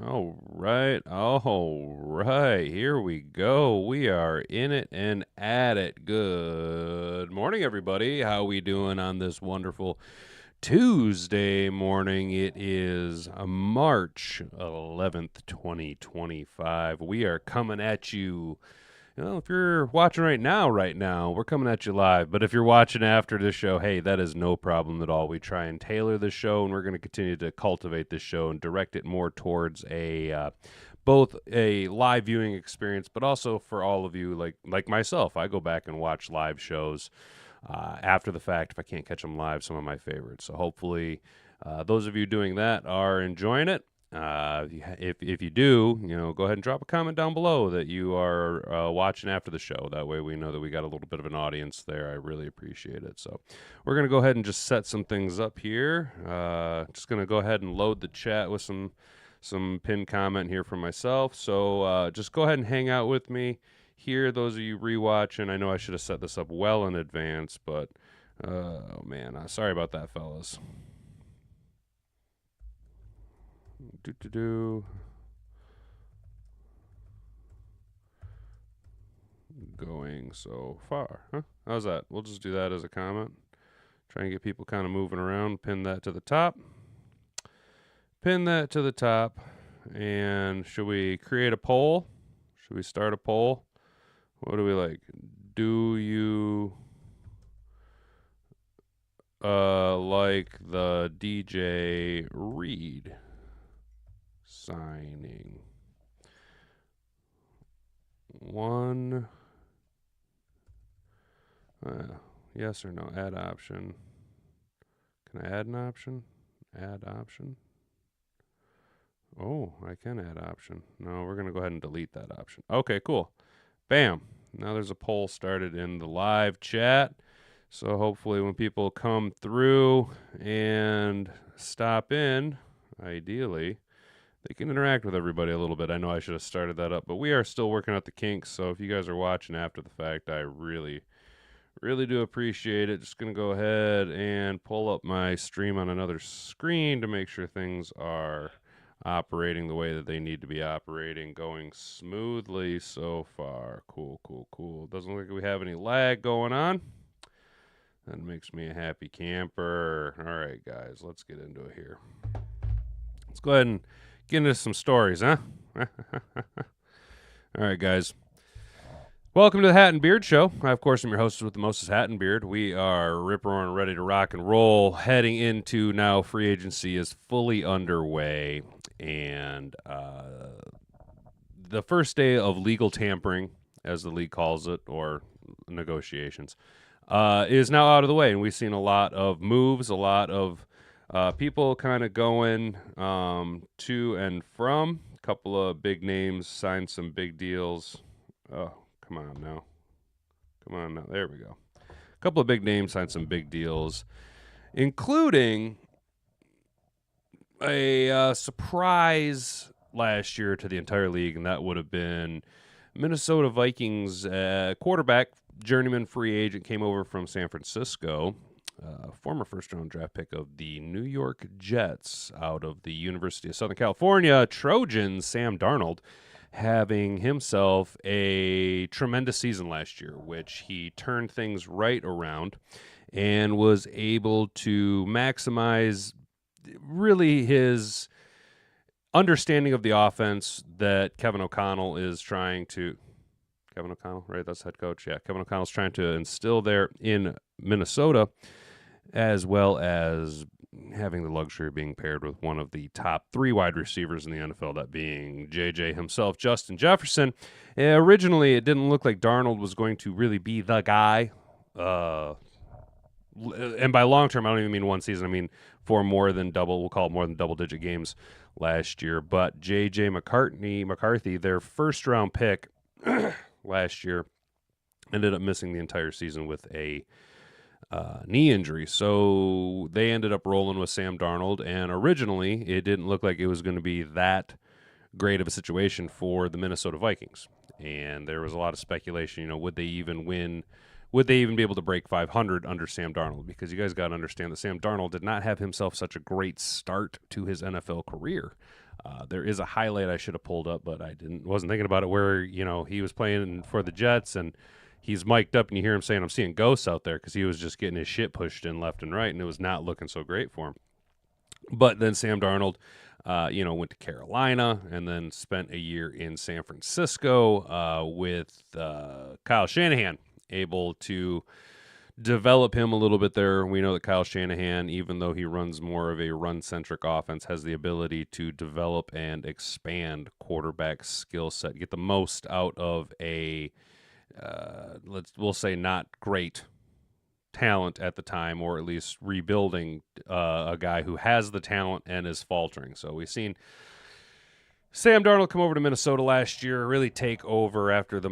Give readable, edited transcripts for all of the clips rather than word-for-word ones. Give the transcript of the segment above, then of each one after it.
All right. Here we go. We are in it and at it. Good morning, everybody. How we doing on this wonderful Tuesday morning? It is March 11th, 2025. We are coming at you. If you're watching right now, we're coming at you live. But if you're watching after the show, hey, that is no problem at all. We try and tailor the show, and we're going to continue to cultivate this show and direct it more towards both a live viewing experience, but also for all of you, like myself. I go back and watch live shows after the fact if I can't catch them live. Some of my favorites. So hopefully, those of you doing that are enjoying it. If you do, go ahead and drop a comment down below that you are watching after the show. That way we know that we got a little bit of an audience there. I really appreciate it. So we're going to go ahead and just set some things up here. Just going to go ahead and load the chat with some pinned comment here from myself. So just go ahead and hang out with me here. Those of you rewatching, I know I should have set this up well in advance, but oh man, sorry about that, fellas. Going so far, huh? How's that? We'll just do that as a comment. Try and get people kind of moving around. Pin that to the top. And should we create a poll? Should we start a poll? What do we like? Do you like the DJ Reed signing? One. Yes or no? Add option. Can I add an option? Add option. Oh, I can add option. No, we're going to go ahead and delete that option. Okay, cool. Bam. Now there's a poll started in the live chat. So hopefully when people come through and stop in, ideally, they can interact with everybody a little bit. I know I should have started that up, but we are still working out the kinks. So if you guys are watching after the fact, I really do appreciate it. Just going to go ahead and pull up my stream on another screen to make sure things are operating the way that they need to be operating, going smoothly so far. Cool. Doesn't look like we have any lag going on. That makes me a happy camper. All right, guys, let's get into it here. Let's go ahead and get into some stories, huh? All right, guys. Welcome to the Hat and Beard Show. I, of course, am your host with the mostest hat and beard. We are rip-roaring, ready to rock and roll, heading into now free agency is fully underway, and the first day of legal tampering, as the league calls it, or negotiations, is now out of the way, and we've seen a lot of moves, a lot of people kind of going to and from. A couple of big names signed some big deals. Oh, come on now. There we go. A couple of big names signed some big deals, including a surprise last year to the entire league, and that would have been Minnesota Vikings quarterback, journeyman free agent, came over from San Francisco, former first-round draft pick of the New York Jets out of the University of Southern California Trojans, Sam Darnold, having himself a tremendous season last year, which he turned things right around and was able to maximize really his understanding of the offense that Kevin O'Connell is trying to... Kevin O'Connell, right? That's head coach. Yeah, Kevin O'Connell's trying to instill there in Minnesota, as well as having the luxury of being paired with one of the top 3 wide receivers in the NFL, that being JJ himself, Justin Jefferson. Originally, it didn't look like Darnold was going to really be the guy. And by long term, I don't even mean one season. I mean for more than double-digit games last year. But JJ McCarthy, their first-round pick last year, ended up missing the entire season with a knee injury. So they ended up rolling with Sam Darnold, and originally it didn't look like it was going to be that great of a situation for the Minnesota Vikings. And there was a lot of speculation, would they even win would they even be able to break 500 under Sam Darnold? Because you guys got to understand that Sam Darnold did not have himself such a great start to his NFL career. There is a highlight I should have pulled up, but I wasn't thinking about it, where he was playing for the Jets and he's mic'd up and you hear him saying, "I'm seeing ghosts out there," because he was just getting his shit pushed in left and right, and it was not looking so great for him. But then Sam Darnold, went to Carolina and then spent a year in San Francisco with Kyle Shanahan, able to develop him a little bit there. We know that Kyle Shanahan, even though he runs more of a run-centric offense, has the ability to develop and expand quarterback skill set, get the most out of a, we'll say, not great talent at the time, or at least rebuilding a guy who has the talent and is faltering. So we've seen Sam Darnold come over to Minnesota last year, really take over after the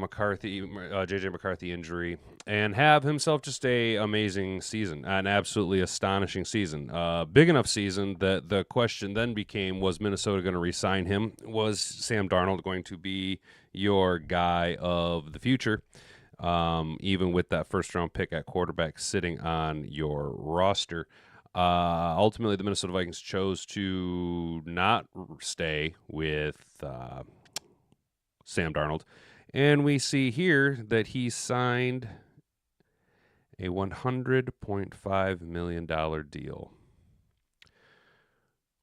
J.J. McCarthy injury, and have himself just a amazing season, an absolutely astonishing season. Big enough season that the question then became, was Minnesota going to re-sign him? Was Sam Darnold going to be your guy of the future? Even with that first-round pick at quarterback sitting on your roster. Ultimately, the Minnesota Vikings chose to not stay with Sam Darnold. And we see here that he signed a $100.5 million deal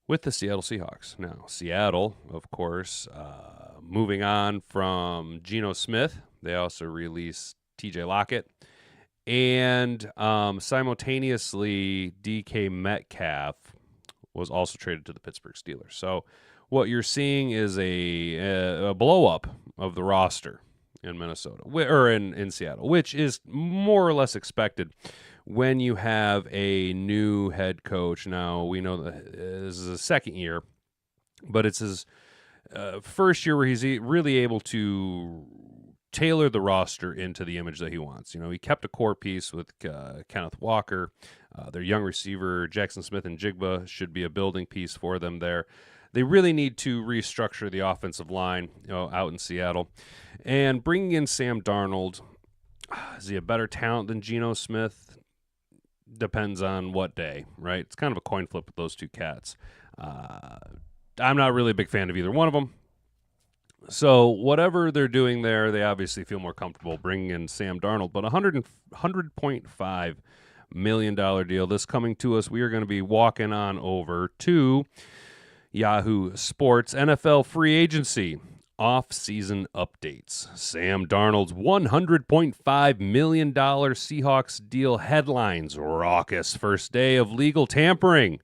with the Seattle Seahawks. Now, Seattle, of course, moving on from Geno Smith, they also released TJ Lockett. And simultaneously, DK Metcalf was also traded to the Pittsburgh Steelers. So what you're seeing is a blow-up of the roster in Minnesota, or in Seattle, which is more or less expected when you have a new head coach. Now, we know that this is his second year, but it's his first year where he's really able to tailor the roster into the image that he wants. He kept a core piece with Kenneth Walker. Their young receiver, Jackson Smith and Jigba, should be a building piece for them there. They really need to restructure the offensive line out in Seattle. And bringing in Sam Darnold, is he a better talent than Geno Smith? Depends on what day, right? It's kind of a coin flip with those two cats. I'm not really a big fan of either one of them. So whatever they're doing there, they obviously feel more comfortable bringing in Sam Darnold. But $100.5 million deal, this coming to us, we are going to be walking on over to Yahoo Sports. NFL free agency, off-season updates. Sam Darnold's $100.5 million Seahawks deal headlines. Raucous first day of legal tampering.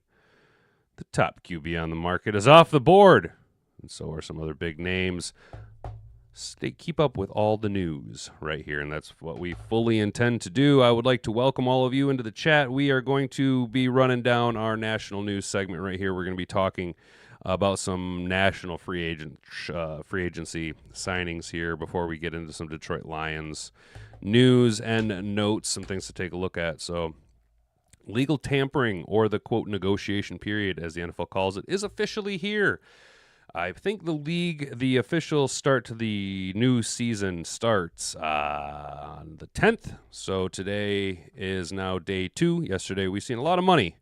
The top QB on the market is off the board. And so are some other big names. Keep up with all the news right here, and that's what we fully intend to do. I would like to welcome all of you into the chat. We are going to be running down our national news segment right here. We're going to be talking about some national free agency signings here before we get into some Detroit Lions news and notes, some things to take a look at. So legal tampering, or the, quote, negotiation period, as the NFL calls it, is officially here. I think the official start to the new season starts on the 10th. So today is now day 2. Yesterday we've seen a lot of money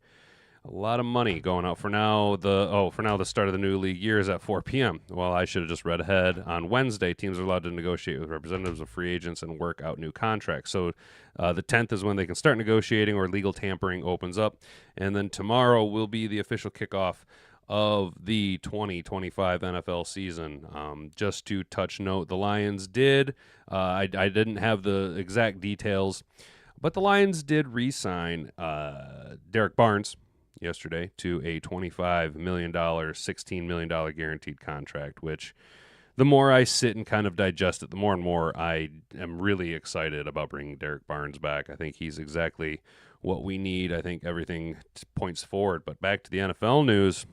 going out. For now, the start of the new league year is at 4 p.m. Well, I should have just read ahead. On Wednesday, teams are allowed to negotiate with representatives of free agents and work out new contracts. So the 10th is when they can start negotiating, or legal tampering opens up. And then tomorrow will be the official kickoff of the 2025 NFL season. Just to touch note, the Lions did, I didn't have the exact details, but the Lions did re-sign Derek Barnes yesterday to a $25 million, $16 million guaranteed contract, which the more I sit and kind of digest it, the more and more I am really excited about bringing Derek Barnes back. I think he's exactly what we need. I think everything points forward. But back to the NFL news.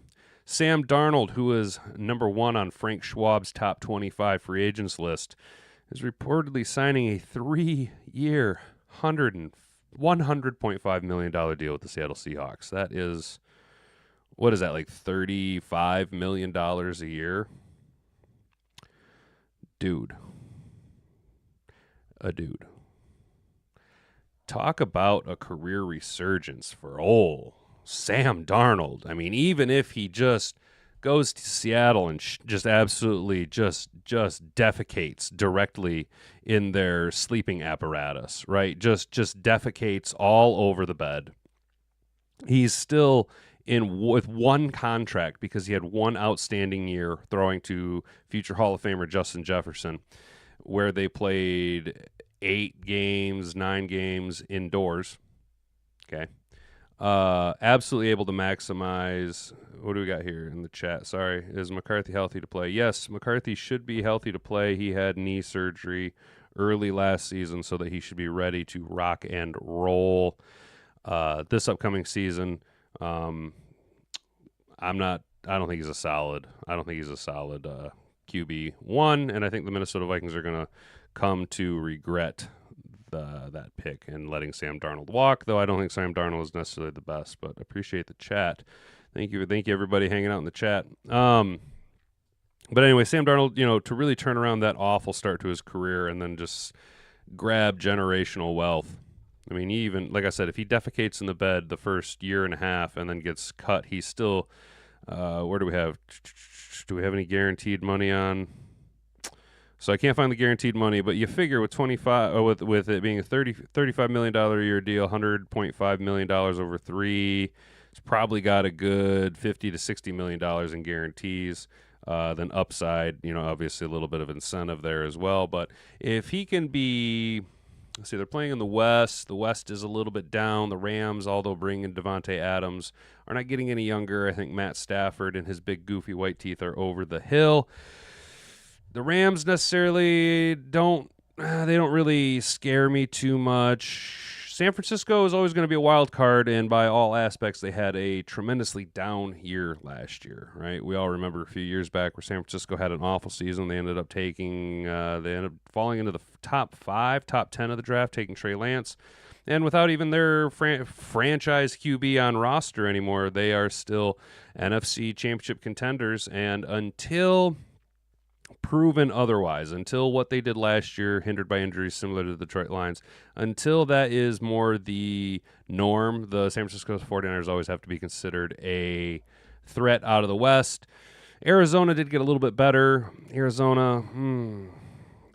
Sam Darnold, who is number 1 on Frank Schwab's top 25 free agents list, is reportedly signing a 3-year, $100.5 million deal with the Seattle Seahawks. That is, what is that, like $35 million a year? Dude. A dude. talk about a career resurgence for old Sam Darnold. I mean, even if he just goes to Seattle and just absolutely just defecates directly in their sleeping apparatus, right? Just defecates all over the bed. He's still in with one contract because he had one outstanding year throwing to future Hall of Famer Justin Jefferson, where they played 9 games indoors. Okay. Absolutely able to maximize. What do we got here in the chat? Sorry. Is McCarthy healthy to play? Yes, McCarthy should be healthy to play. He had knee surgery early last season so that he should be ready to rock and roll this upcoming season. I don't think he's a solid QB1, and I think the Minnesota Vikings are going to come to regret that pick and letting Sam Darnold walk, though I don't think Sam Darnold is necessarily the best, but appreciate the chat. Thank you everybody hanging out in the chat. But anyway, Sam Darnold, to really turn around that awful start to his career and then just grab generational wealth. I mean, even, like I said, if he defecates in the bed the first year and a half and then gets cut, he's still, where do we have any guaranteed money on? So I can't find the guaranteed money, but you figure with 25, with it being a $35 million a year deal, $100.5 million over 3, it's probably got a good $50 to $60 million in guarantees. Then upside, obviously a little bit of incentive there as well. But if he can be, let's see, they're playing in the West. The West is a little bit down. The Rams, although bringing Devontae Adams, are not getting any younger. I think Matt Stafford and his big goofy white teeth are over the hill. The Rams necessarily don't really scare me too much. San Francisco is always going to be a wild card, and by all aspects, they had a tremendously down year last year, right? We all remember a few years back where San Francisco had an awful season. They ended up falling into the top 5, top 10 of the draft, taking Trey Lance. And without even their franchise QB on roster anymore, they are still NFC championship contenders. And until proven otherwise, until what they did last year, hindered by injuries similar to the Detroit Lions, until that is more the norm, the San Francisco 49ers always have to be considered a threat out of the West. Arizona did get a little bit better. Arizona,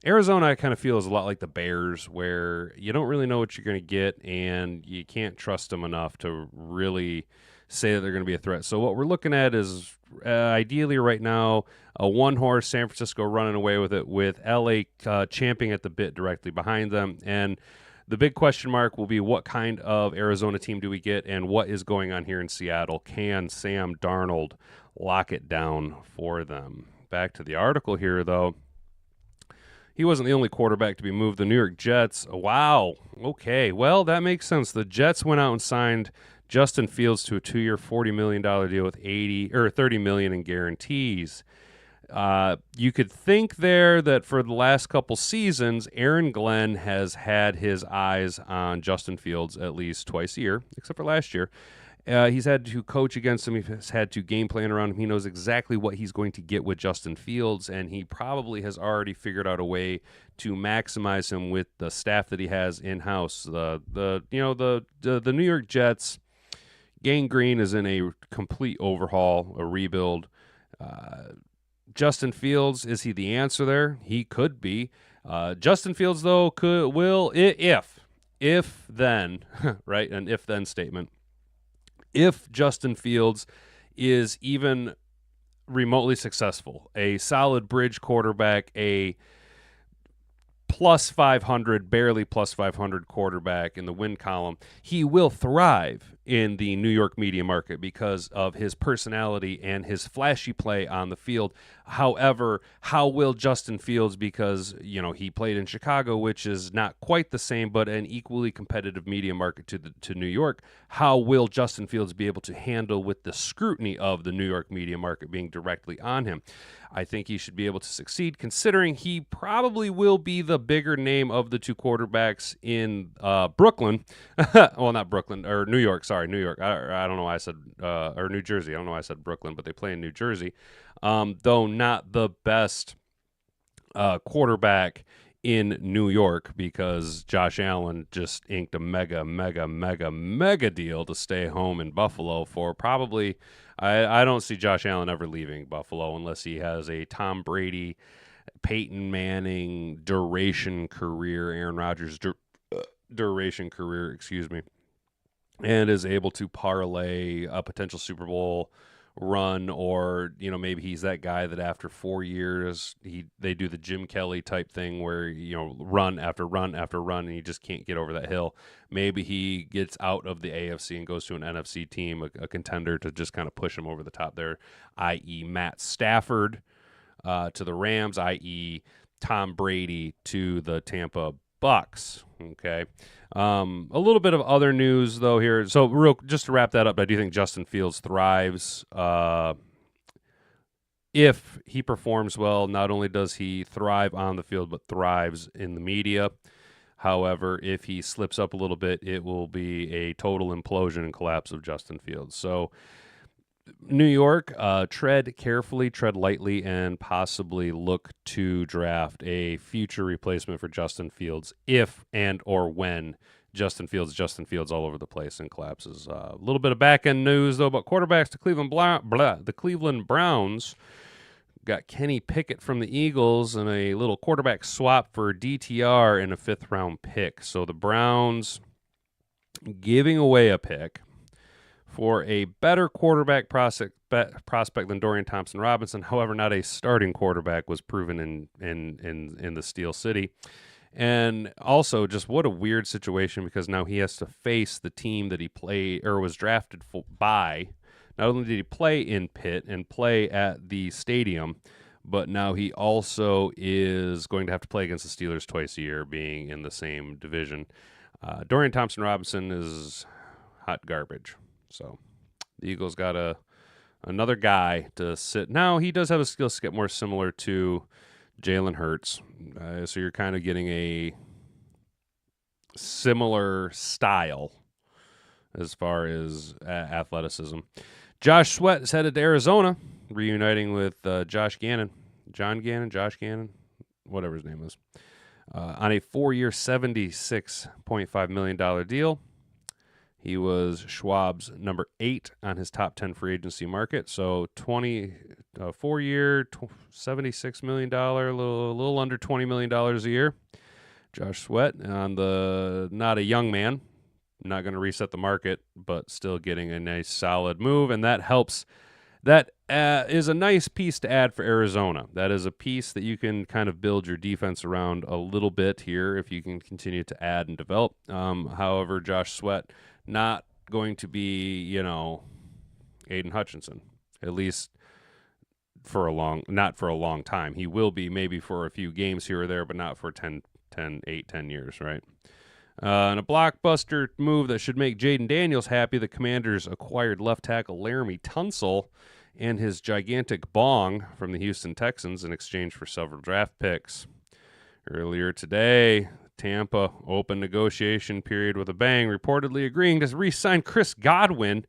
I kind of feel is a lot like the Bears, where you don't really know what you're going to get, and you can't trust them enough to really say that they're going to be a threat. So what we're looking at is ideally right now a one-horse San Francisco running away with it, with LA champing at the bit directly behind them. And the big question mark will be, what kind of Arizona team do we get, and what is going on here in Seattle? Can Sam Darnold lock it down for them? Back to the article here, though. He wasn't the only quarterback to be moved. The New York Jets, wow, okay, well, that makes sense. The Jets went out and signed Justin Fields to a 2-year, $40 million deal with $30 million in guarantees. You could think there that for the last couple seasons, Aaron Glenn has had his eyes on Justin Fields at least twice a year, except for last year. He's had to coach against him. He's had to game plan around him. He knows exactly what he's going to get with Justin Fields, and he probably has already figured out a way to maximize him with the staff that he has in-house. The New York Jets, Gang Green is in a complete overhaul, a rebuild. Justin Fields, is he the answer there? He could be. Justin Fields, though, if then, right, an if-then statement. If Justin Fields is even remotely successful, a solid bridge quarterback, a plus 500, barely plus 500 quarterback in the win column, he will thrive in the New York media market because of his personality and his flashy play on the field. However, how will Justin Fields, because he played in Chicago, which is not quite the same, but an equally competitive media market to New York, how will Justin Fields be able to handle with the scrutiny of the New York media market being directly on him? I think he should be able to succeed, considering he probably will be the bigger name of the two quarterbacks in Brooklyn. Well, not Brooklyn, or New York. Sorry, New York. I don't know why I said, or New Jersey. I don't know why I said Brooklyn, but they play in New Jersey. Though not the best quarterback in New York because Josh Allen just inked a mega deal to stay home in Buffalo for probably. I don't see Josh Allen ever leaving Buffalo unless he has a Tom Brady, Peyton Manning duration career, Aaron Rodgers duration career, excuse me, and is able to parlay a potential Super Bowl run, or maybe he's that guy that after 4 years they do the Jim Kelly type thing where run after run after run and he just can't get over that hill. Maybe he gets out of the AFC and goes to an NFC team, a contender, to just kind of push him over the top there, i.e. Matt Stafford to the Rams, i.e. Tom Brady to the Tampa Bucks. Okay. A little bit of other news, though, here. So, just to wrap that up, I do think Justin Fields thrives if he performs well. Not only does he thrive on the field, but thrives in the media. However, if he slips up a little bit, it will be a total implosion and collapse of Justin Fields. So, New York, tread carefully, tread lightly, and possibly look to draft a future replacement for Justin Fields if and or when Justin Fields all over the place and collapses. A little bit of back-end news, though, about quarterbacks. The Cleveland Browns got Kenny Pickett from the Eagles and a little quarterback swap for DTR and a fifth-round pick. So the Browns giving away a pick for a better quarterback prospect than Dorian Thompson-Robinson. However, not a starting quarterback was proven in the Steel City. And also, just what a weird situation, because now he has to face the team that he played or was drafted by. Not only did he play in Pitt and play at the stadium, but now he also is going to have to play against the Steelers twice a year, being in the same division. Dorian Thompson-Robinson is hot garbage. So the Eagles got another guy to sit. Now, he does have a skill set more similar to Jalen Hurts. So you're kind of getting a similar style as far as athleticism. Josh Sweat is headed to Arizona, reuniting with Josh Gannon, whatever his name is, on a 4-year, $76.5 million deal. He was Schwab's number 8 on his top 10 free agency market. So 4-year, $76 million, a little under $20 million a year. Josh Sweat on not a young man, not going to reset the market, but still getting a nice solid move. And that helps. That is a nice piece to add for Arizona. That is a piece that you can kind of build your defense around a little bit here if you can continue to add and develop. However, Josh Sweat, not going to be, Aiden Hutchinson, at least not for a long time. He will be maybe for a few games here or there, but not for 10 years, right? And a blockbuster move that should make Jaden Daniels happy, the Commanders acquired left tackle Laramie Tunsil and his gigantic bong from the Houston Texans in exchange for several draft picks. Earlier today, Tampa opened negotiation period with a bang, reportedly agreeing to re-sign Chris Godwin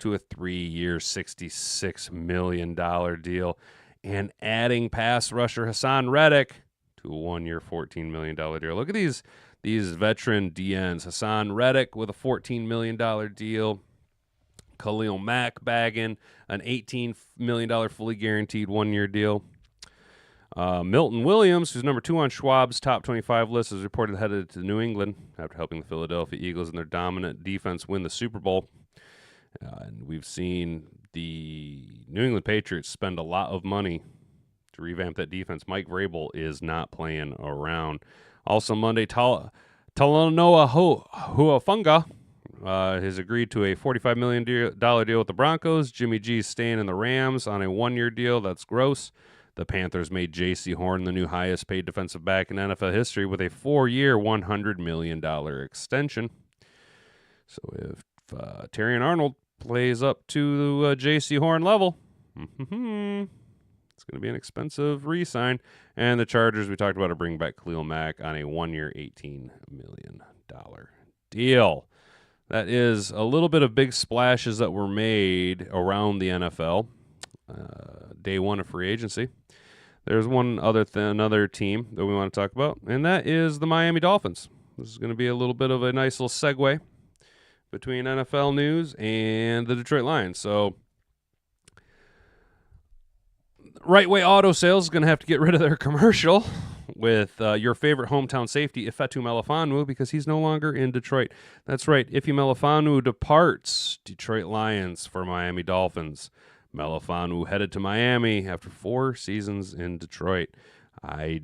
to a 3-year, $66 million deal and adding pass rusher Hassan Reddick to a 1-year, $14 million deal. Look at these veteran DNs. Hassan Reddick with a $14 million deal. Khalil Mack bagging an $18 million fully guaranteed 1-year deal. Milton Williams, who's number 2 on Schwab's top 25 list, is reported headed to New England after helping the Philadelphia Eagles and their dominant defense win the Super Bowl. And we've seen the New England Patriots spend a lot of money to revamp that defense. Mike Vrabel is not playing around. Also Monday, Talanoa Huafunga has agreed to a $45 million deal with the Broncos. Jimmy G's staying in the Rams on a 1-year deal. That's gross. The Panthers made J.C. Horn the new highest-paid defensive back in NFL history with a 4-year, $100 million extension. So if Terrion Arnold plays up to J.C. Horn level, it's going to be an expensive re-sign. And the Chargers, we talked about, are bringing back Khalil Mack on a 1-year, $18 million deal. That is a little bit of big splashes that were made around the NFL. Day 1 of free agency. There's another team that we want to talk about, and that is the Miami Dolphins. This is going to be a little bit of a nice little segue between NFL news and the Detroit Lions. So, Right Way Auto Sales is going to have to get rid of their commercial with your favorite hometown safety, Ifeatu Melifonwu, because he's no longer in Detroit. That's right. Ifeatu Melifonwu departs Detroit Lions for Miami Dolphins. Melifonwu headed to Miami after 4 seasons in Detroit. I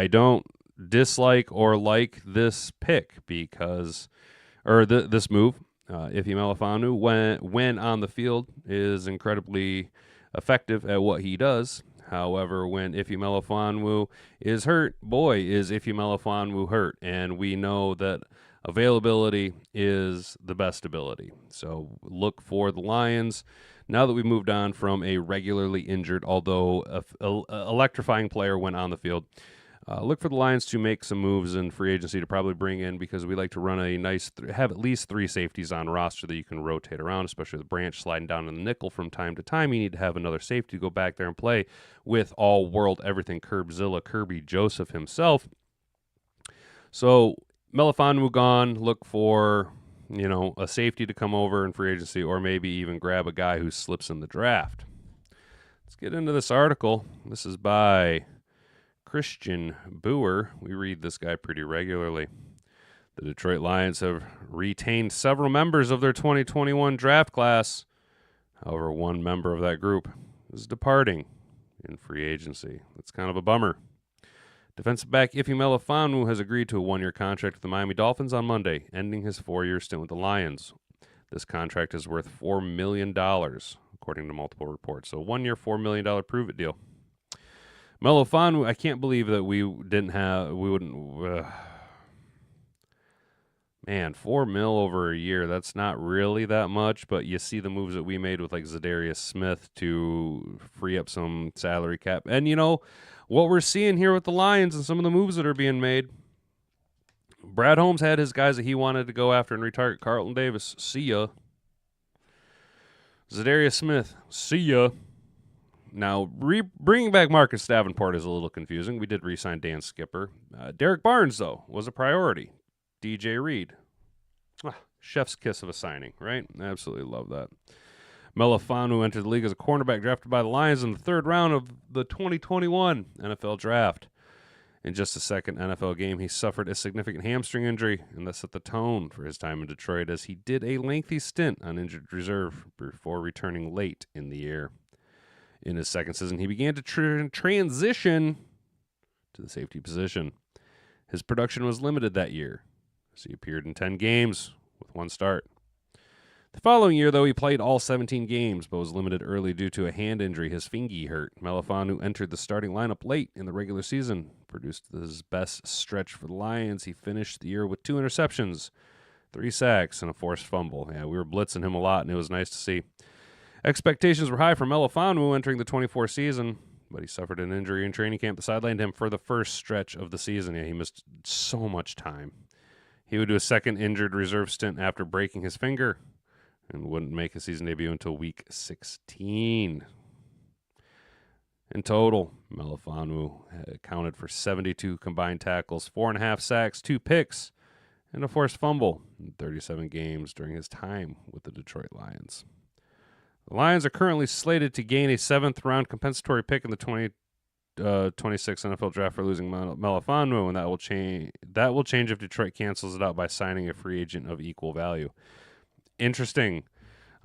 don't dislike or like this pick because, or this move. Ifeatu Melifonwu, when on the field, is incredibly effective at what he does. However, when Ifeatu Melifonwu is hurt, boy, is Ifeatu Melifonwu hurt. And we know that availability is the best ability. So look for the Lions. Now that we've moved on from a regularly injured, although electrifying player when on the field, look for the Lions to make some moves in free agency to probably bring in, because we like to run a nice, have at least 3 safeties on roster that you can rotate around, especially the branch sliding down in the nickel from time to time. You need to have another safety to go back there and play with all-world everything Curbzilla, Kirby Joseph himself. So Melifonwu gone. Look for, a safety to come over in free agency, or maybe even grab a guy who slips in the draft. Let's get into this article. This is by Christian Boer. We read this guy pretty regularly. The Detroit Lions have retained several members of their 2021 draft class. However, one member of that group is departing in free agency. That's kind of a bummer. Defensive back Ifeatu Melifonwu has agreed to a 1-year contract with the Miami Dolphins on Monday, ending his 4-year stint with the Lions. This contract is worth $4 million, according to multiple reports. So 1 year, $4 million prove-it deal. Melifonwu, I can't believe that we wouldn't. Man, $4 million over a year, that's not really that much, but you see the moves that we made with like Zadarius Smith to free up some salary cap. And what we're seeing here with the Lions and some of the moves that are being made. Brad Holmes had his guys that he wanted to go after and retarget. Carlton Davis, see ya. Zadarius Smith, see ya. Now, bringing back Marcus Davenport is a little confusing. We did re-sign Dan Skipper. Derek Barnes, though, was a priority. DJ Reed. Chef's kiss of a signing, right? Absolutely love that. Melifonwu entered the league as a cornerback drafted by the Lions in the 3rd round of the 2021 NFL Draft. In just his second NFL game, he suffered a significant hamstring injury, and that set the tone for his time in Detroit as he did a lengthy stint on injured reserve before returning late in the year. In his second season, he began to transition to the safety position. His production was limited that year, as he appeared in 10 games with 1 start. The following year, though, he played all 17 games, but was limited early due to a hand injury. His fingy hurt. Melifonwu entered the starting lineup late in the regular season, produced his best stretch for the Lions. He finished the year with 2 interceptions, 3 sacks, and a forced fumble. Yeah, we were blitzing him a lot, and it was nice to see. Expectations were high for Melifonwu entering the 24 season, but he suffered an injury in training camp that sidelined him for the first stretch of the season. Yeah, he missed so much time. He would do a second injured reserve stint after breaking his finger and wouldn't make his season debut until week 16. In total, Melifonwu accounted for 72 combined tackles, 4.5 sacks, 2 picks, and a forced fumble in 37 games during his time with the Detroit Lions. The Lions are currently slated to gain a 7th-round compensatory pick in the 2026 NFL Draft for losing Melifonwu, and that will change if Detroit cancels it out by signing a free agent of equal value. Interesting.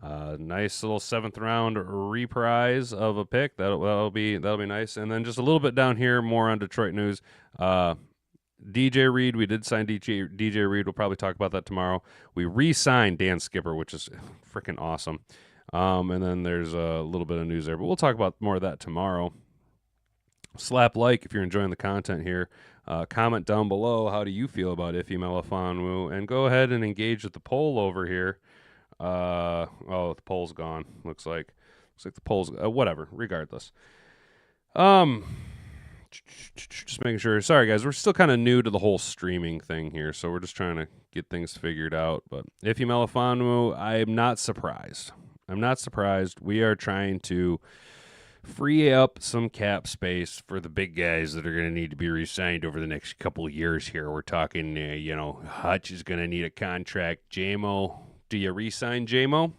Nice little 7th-round reprise of a pick. That'll be nice. And then just a little bit down here, more on Detroit news. DJ Reed, we did sign DJ Reed. We'll probably talk about that tomorrow. We re-signed Dan Skipper, which is freaking awesome. And then there's a little bit of news there, but we'll talk about more of that tomorrow. Slap like if you're enjoying the content here. Comment down below, how do you feel about Ifeatu Melifonwu? And go ahead and engage with the poll over here. The poll's gone. Looks like the poll's whatever. Regardless, just making sure. Sorry guys, we're still kind of new to the whole streaming thing here, so we're just trying to get things figured out. But Ifeatu Melifonwu, I'm not surprised. We are trying to free up some cap space for the big guys that are going to need to be re-signed over the next couple of years here. We're talking, Hutch is going to need a contract. JMO, do you re-sign JMO?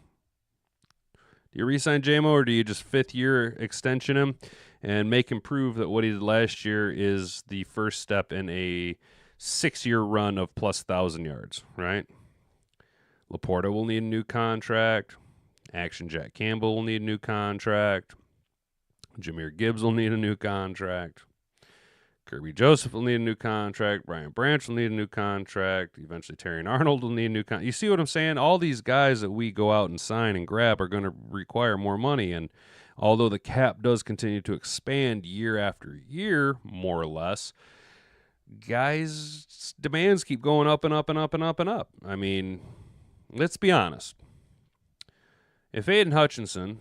Do you re-sign JMO, or do you just fifth-year extension him and make him prove that what he did last year is the first step in a 6-year run of plus 1,000 yards, right? Laporta will need a new contract. Action Jack Campbell will need a new contract. Jahmyr Gibbs will need a new contract. Kirby Joseph will need a new contract. Brian Branch will need a new contract. Eventually, Terry Arnold will need a new contract. You see what I'm saying? All these guys that we go out and sign and grab are going to require more money. And although the cap does continue to expand year after year, more or less, guys' demands keep going up and up and up and up and up. I mean, let's be honest. If Aiden Hutchinson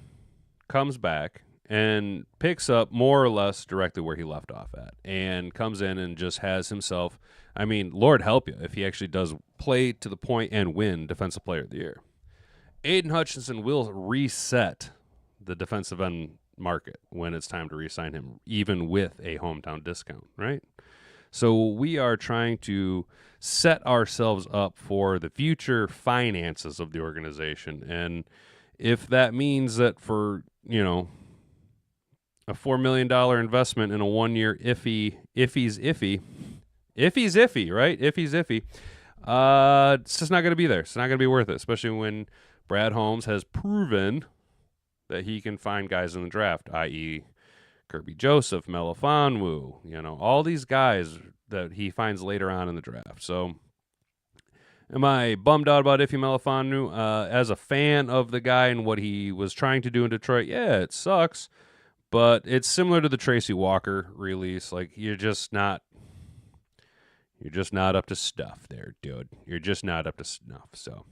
comes back and picks up more or less directly where he left off at and comes in and just has himself, I mean, Lord help you if he actually does play to the point and win Defensive Player of the Year. Aiden Hutchinson will reset the defensive end market when it's time to re-sign him, even with a hometown discount, right? So we are trying to set ourselves up for the future finances of the organization. And if that means that for, a $4 million investment in a 1-year iffy, right? Iffy's iffy. It's just not going to be there. It's not going to be worth it, especially when Brad Holmes has proven that he can find guys in the draft, i.e. Kirby Joseph, Melifonwu, all these guys that he finds later on in the draft. So am I bummed out about Ifeatu Melifonwu? As a fan of the guy and what he was trying to do in Detroit, yeah, it sucks. But it's similar to the Tracy Walker release. Like, you're just not up to stuff there, dude. You're just not up to snuff. So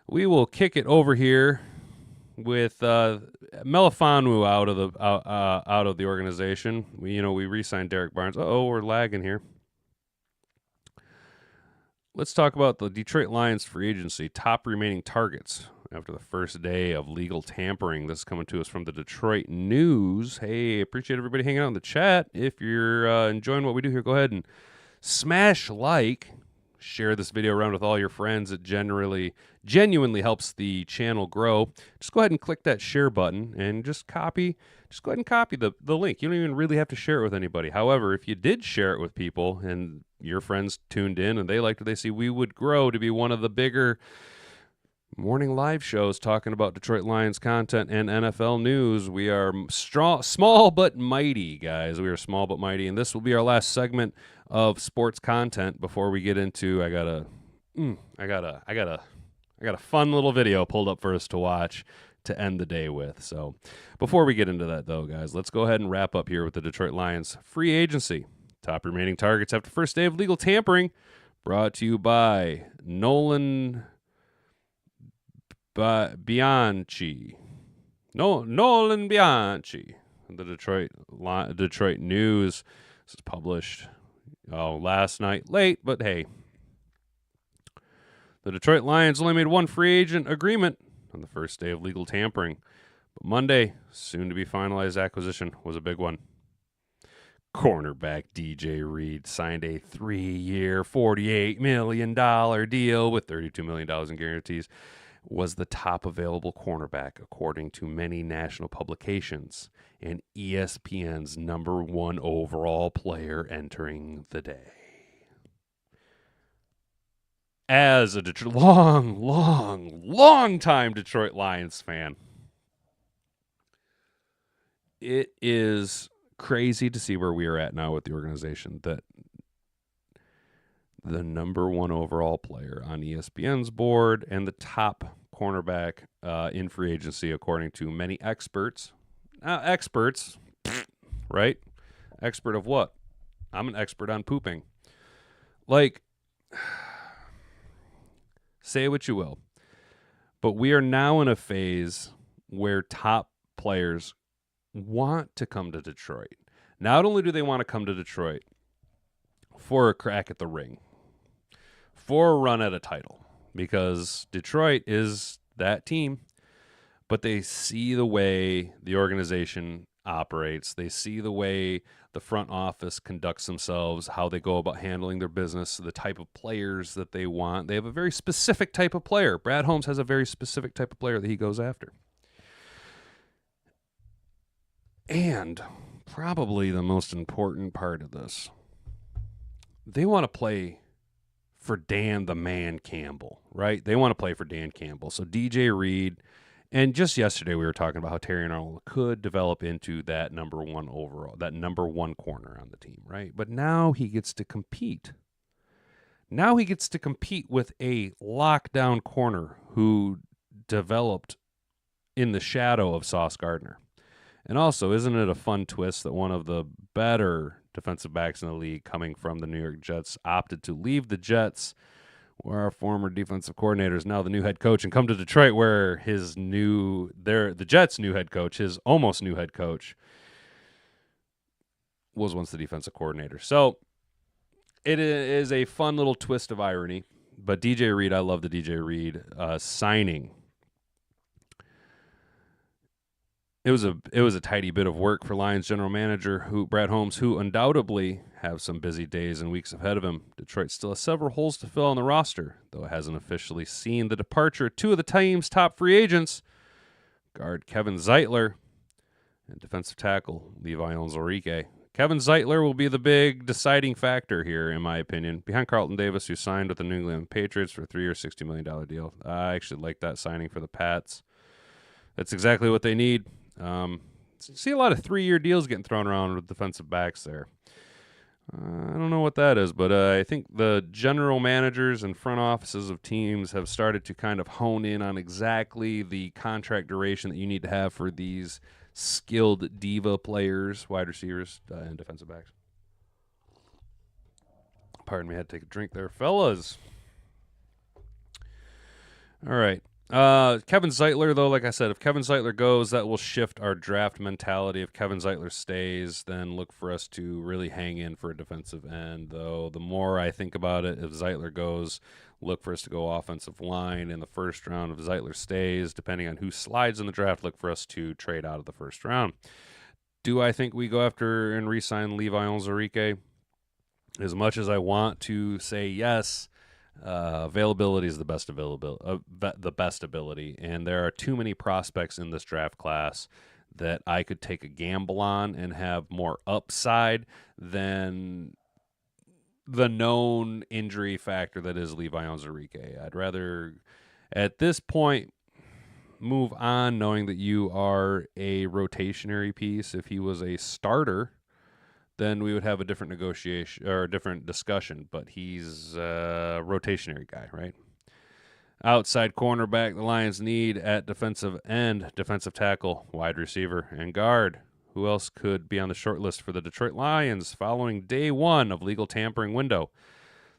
we will kick it over here with Melifonwu out of the organization. We re-signed Derek Barnes. We're lagging here. Let's talk about the Detroit Lions free agency. Top remaining targets after the first day of legal tampering. This is coming to us from the Detroit News. Hey, appreciate everybody hanging out in the chat. If you're enjoying what we do here, go ahead and smash like. Share this video around with all your friends. It genuinely helps the channel grow. Just go ahead and click that share button and just go ahead and copy the link. You don't even really have to share it with anybody. However, if you did share it with people and your friends tuned in and they liked what they see, we would grow to be one of the bigger morning live shows talking about Detroit Lions content and NFL news. We are small but mighty, guys. We are small but mighty, and this will be our last segment of sports content before we get into. I got a fun little video pulled up for us to watch to end the day with. So before we get into that, though, guys, let's go ahead and wrap up here with the Detroit Lions free agency. Top remaining targets after first day of legal tampering, brought to you by Nolan Bianchi. Nolan Bianchi. The Detroit News. This is published last night late, but hey. The Detroit Lions only made one free agent agreement on the first day of legal tampering. But Monday, soon to be finalized acquisition was a big one. Cornerback DJ Reed signed a 3-year, $48 million deal with $32 million in guarantees. Was the top available cornerback, according to many national publications, and ESPN's number 1 overall player entering the day. As a long time Detroit Lions fan, it is crazy to see where we are at now with the organization, that the number 1 overall player on ESPN's board and the top cornerback in free agency, according to many experts. Experts, right? Expert of what? I'm an expert on pooping. Like, say what you will, but we are now in a phase where top players want to come to Detroit. Not only do they want to come to Detroit for a crack at the ring, for a run at a title, because Detroit is that team, but they see the way the organization operates. They see the way the front office conducts themselves, how they go about handling their business, the type of players that they want. They have a very specific type of player. Brad Holmes has a very specific type of player that he goes after. And probably the most important part of this, they want to play for Dan the Man Campbell, right? They want to play for Dan Campbell. So DJ Reed, and just yesterday we were talking about how Terry Arnold could develop into that number one overall, that number one corner on the team, right? But now he gets to compete. Now he gets to compete with a lockdown corner who developed in the shadow of Sauce Gardner. And also, isn't it a fun twist that one of the better defensive backs in the league coming from the New York Jets opted to leave the Jets, where our former defensive coordinator is now the new head coach, and come to Detroit where the Jets' new head coach, his almost new head coach, was once the defensive coordinator. So it is a fun little twist of irony. But DJ Reed, I love the DJ Reed signing. It was a tidy bit of work for Lions general manager Brad Holmes, who undoubtedly have some busy days and weeks ahead of him. Detroit still has several holes to fill on the roster, though it hasn't officially seen the departure of two of the team's top free agents, guard Kevin Zeitler and defensive tackle Levi Onwuzurike. Kevin Zeitler will be the big deciding factor here, in my opinion, behind Carlton Davis, who signed with the New England Patriots for a 3-year, $60 million deal. I actually like that signing for the Pats. That's exactly what they need. See a lot of 3-year deals getting thrown around with defensive backs there. I don't know what that is, but I think the general managers and front offices of teams have started to kind of hone in on exactly the contract duration that you need to have for these skilled diva players, wide receivers, and defensive backs. Pardon me, I had to take a drink there, fellas. All right. Kevin Zeitler, though, like I said, if Kevin Zeitler goes, that will shift our draft mentality. If Kevin Zeitler stays, then look for us to really hang in for a defensive end, though. The more I think about it, if Zeitler goes, look for us to go offensive line in the first round. If Zeitler stays, depending on who slides in the draft, look for us to trade out of the first round. Do I think we go after and re-sign Levi Onwuzurike? As much as I want to say yes, availability is the best ability, and there are too many prospects in this draft class that I could take a gamble on and have more upside than the known injury factor that is Levi Onwuzurike. I'd rather, at this point, move on knowing that you are a rotationary piece. If he was a starter, then we would have a different negotiation or a different discussion, but he's a rotationary guy, right? Outside cornerback, the Lions need at defensive end, defensive tackle, wide receiver, and guard. Who else could be on the short list for the Detroit Lions following day one of legal tampering window?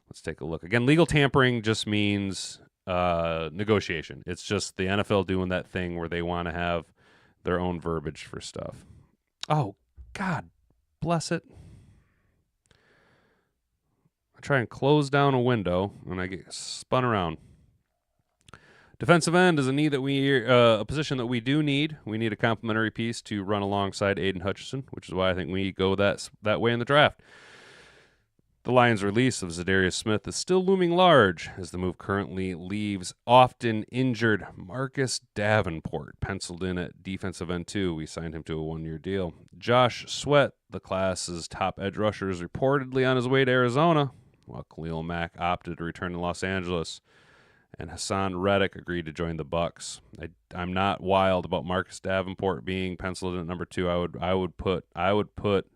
Let's take a look. Again, legal tampering just means negotiation. It's just the NFL doing that thing where they want to have their own verbiage for stuff. Oh, God. Bless it. I try and close down a window, and I get spun around. Defensive end is a position that we do need. We need a complementary piece to run alongside Aiden Hutchinson, which is why I think we go that way in the draft. The Lions' release of Zadarius Smith is still looming large as the move currently leaves often injured Marcus Davenport penciled in at defensive end 2. We signed him to a 1-year deal. Josh Sweat, the class's top edge rusher, is reportedly on his way to Arizona, while Khalil Mack opted to return to Los Angeles, and Hassan Reddick agreed to join the Bucs. I'm not wild about Marcus Davenport being penciled in at number 2. I would put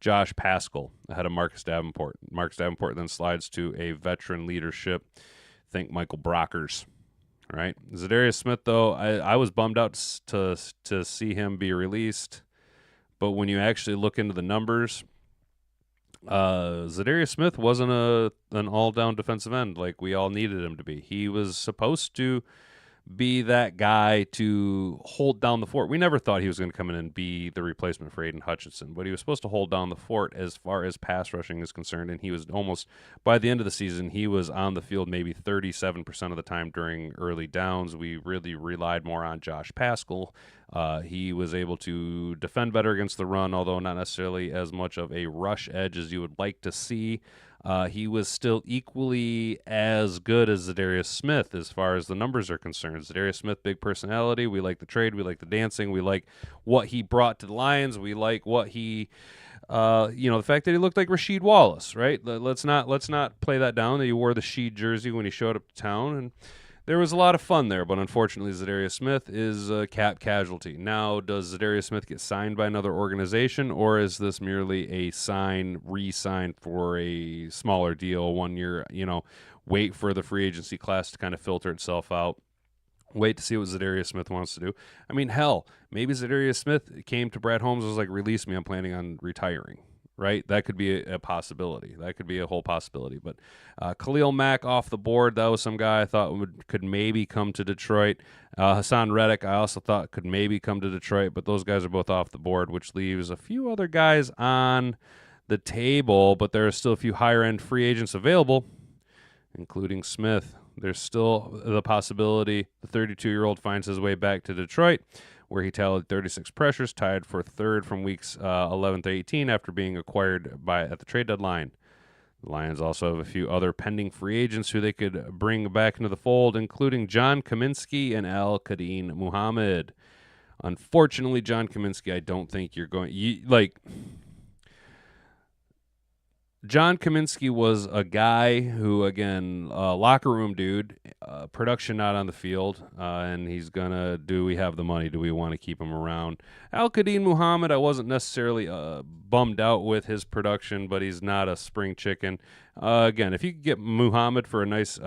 Josh Paschal ahead of Marcus Davenport. Marcus Davenport then slides to a veteran leadership. Think Michael Brockers. All right. Zadarius Smith, though, I was bummed out to see him be released. But when you actually look into the numbers, Zadarius Smith wasn't an all-down defensive end like we all needed him to be. He was supposed to be that guy to hold down the fort. We never thought he was going to come in and be the replacement for Aiden Hutchinson, but he was supposed to hold down the fort as far as pass rushing is concerned, and he was almost, by the end of the season, he was on the field maybe 37% of the time during early downs. We really relied more on Josh Paschal. He was able to defend better against the run, although not necessarily as much of a rush edge as you would like to see. He was still equally as good as Zadarius Smith as far as the numbers are concerned. Zadarius Smith, big personality. We like the trade. We like the dancing. We like what he brought to the Lions. We like what he, the fact that he looked like Rasheed Wallace, right? Let's not play that down, that he wore the Sheed jersey when he showed up to town, and there was a lot of fun there, but unfortunately Zadarius Smith is a cap casualty. Now, does Zadarius Smith get signed by another organization, or is this merely a re-sign for a smaller deal, 1 year, wait for the free agency class to kind of filter itself out, wait to see what Zadarius Smith wants to do? I mean, hell, maybe Zadarius Smith came to Brad Holmes and was like, release me, I'm planning on retiring. Right? That could be a possibility. That could be a whole possibility. But Khalil Mack off the board, that was some guy I thought could maybe come to Detroit. Hassan Reddick, I also thought could maybe come to Detroit, but those guys are both off the board, which leaves a few other guys on the table, but there are still a few higher-end free agents available, including Smith. There's still the possibility the 32-year-old finds his way back to Detroit, where he tallied 36 pressures, tied for third from weeks 11 to 18 after being acquired at the trade deadline. The Lions also have a few other pending free agents who they could bring back into the fold, including John Kaminsky and Al-Qadin Muhammad. Unfortunately, John Kaminsky, I don't think you're going... John Kaminsky was a guy who, again, locker room dude, production not on the field, and he's going to, do we have the money? Do we want to keep him around? Al-Qadin Muhammad, I wasn't necessarily bummed out with his production, but he's not a spring chicken. Again, if you could get Muhammad for a nice,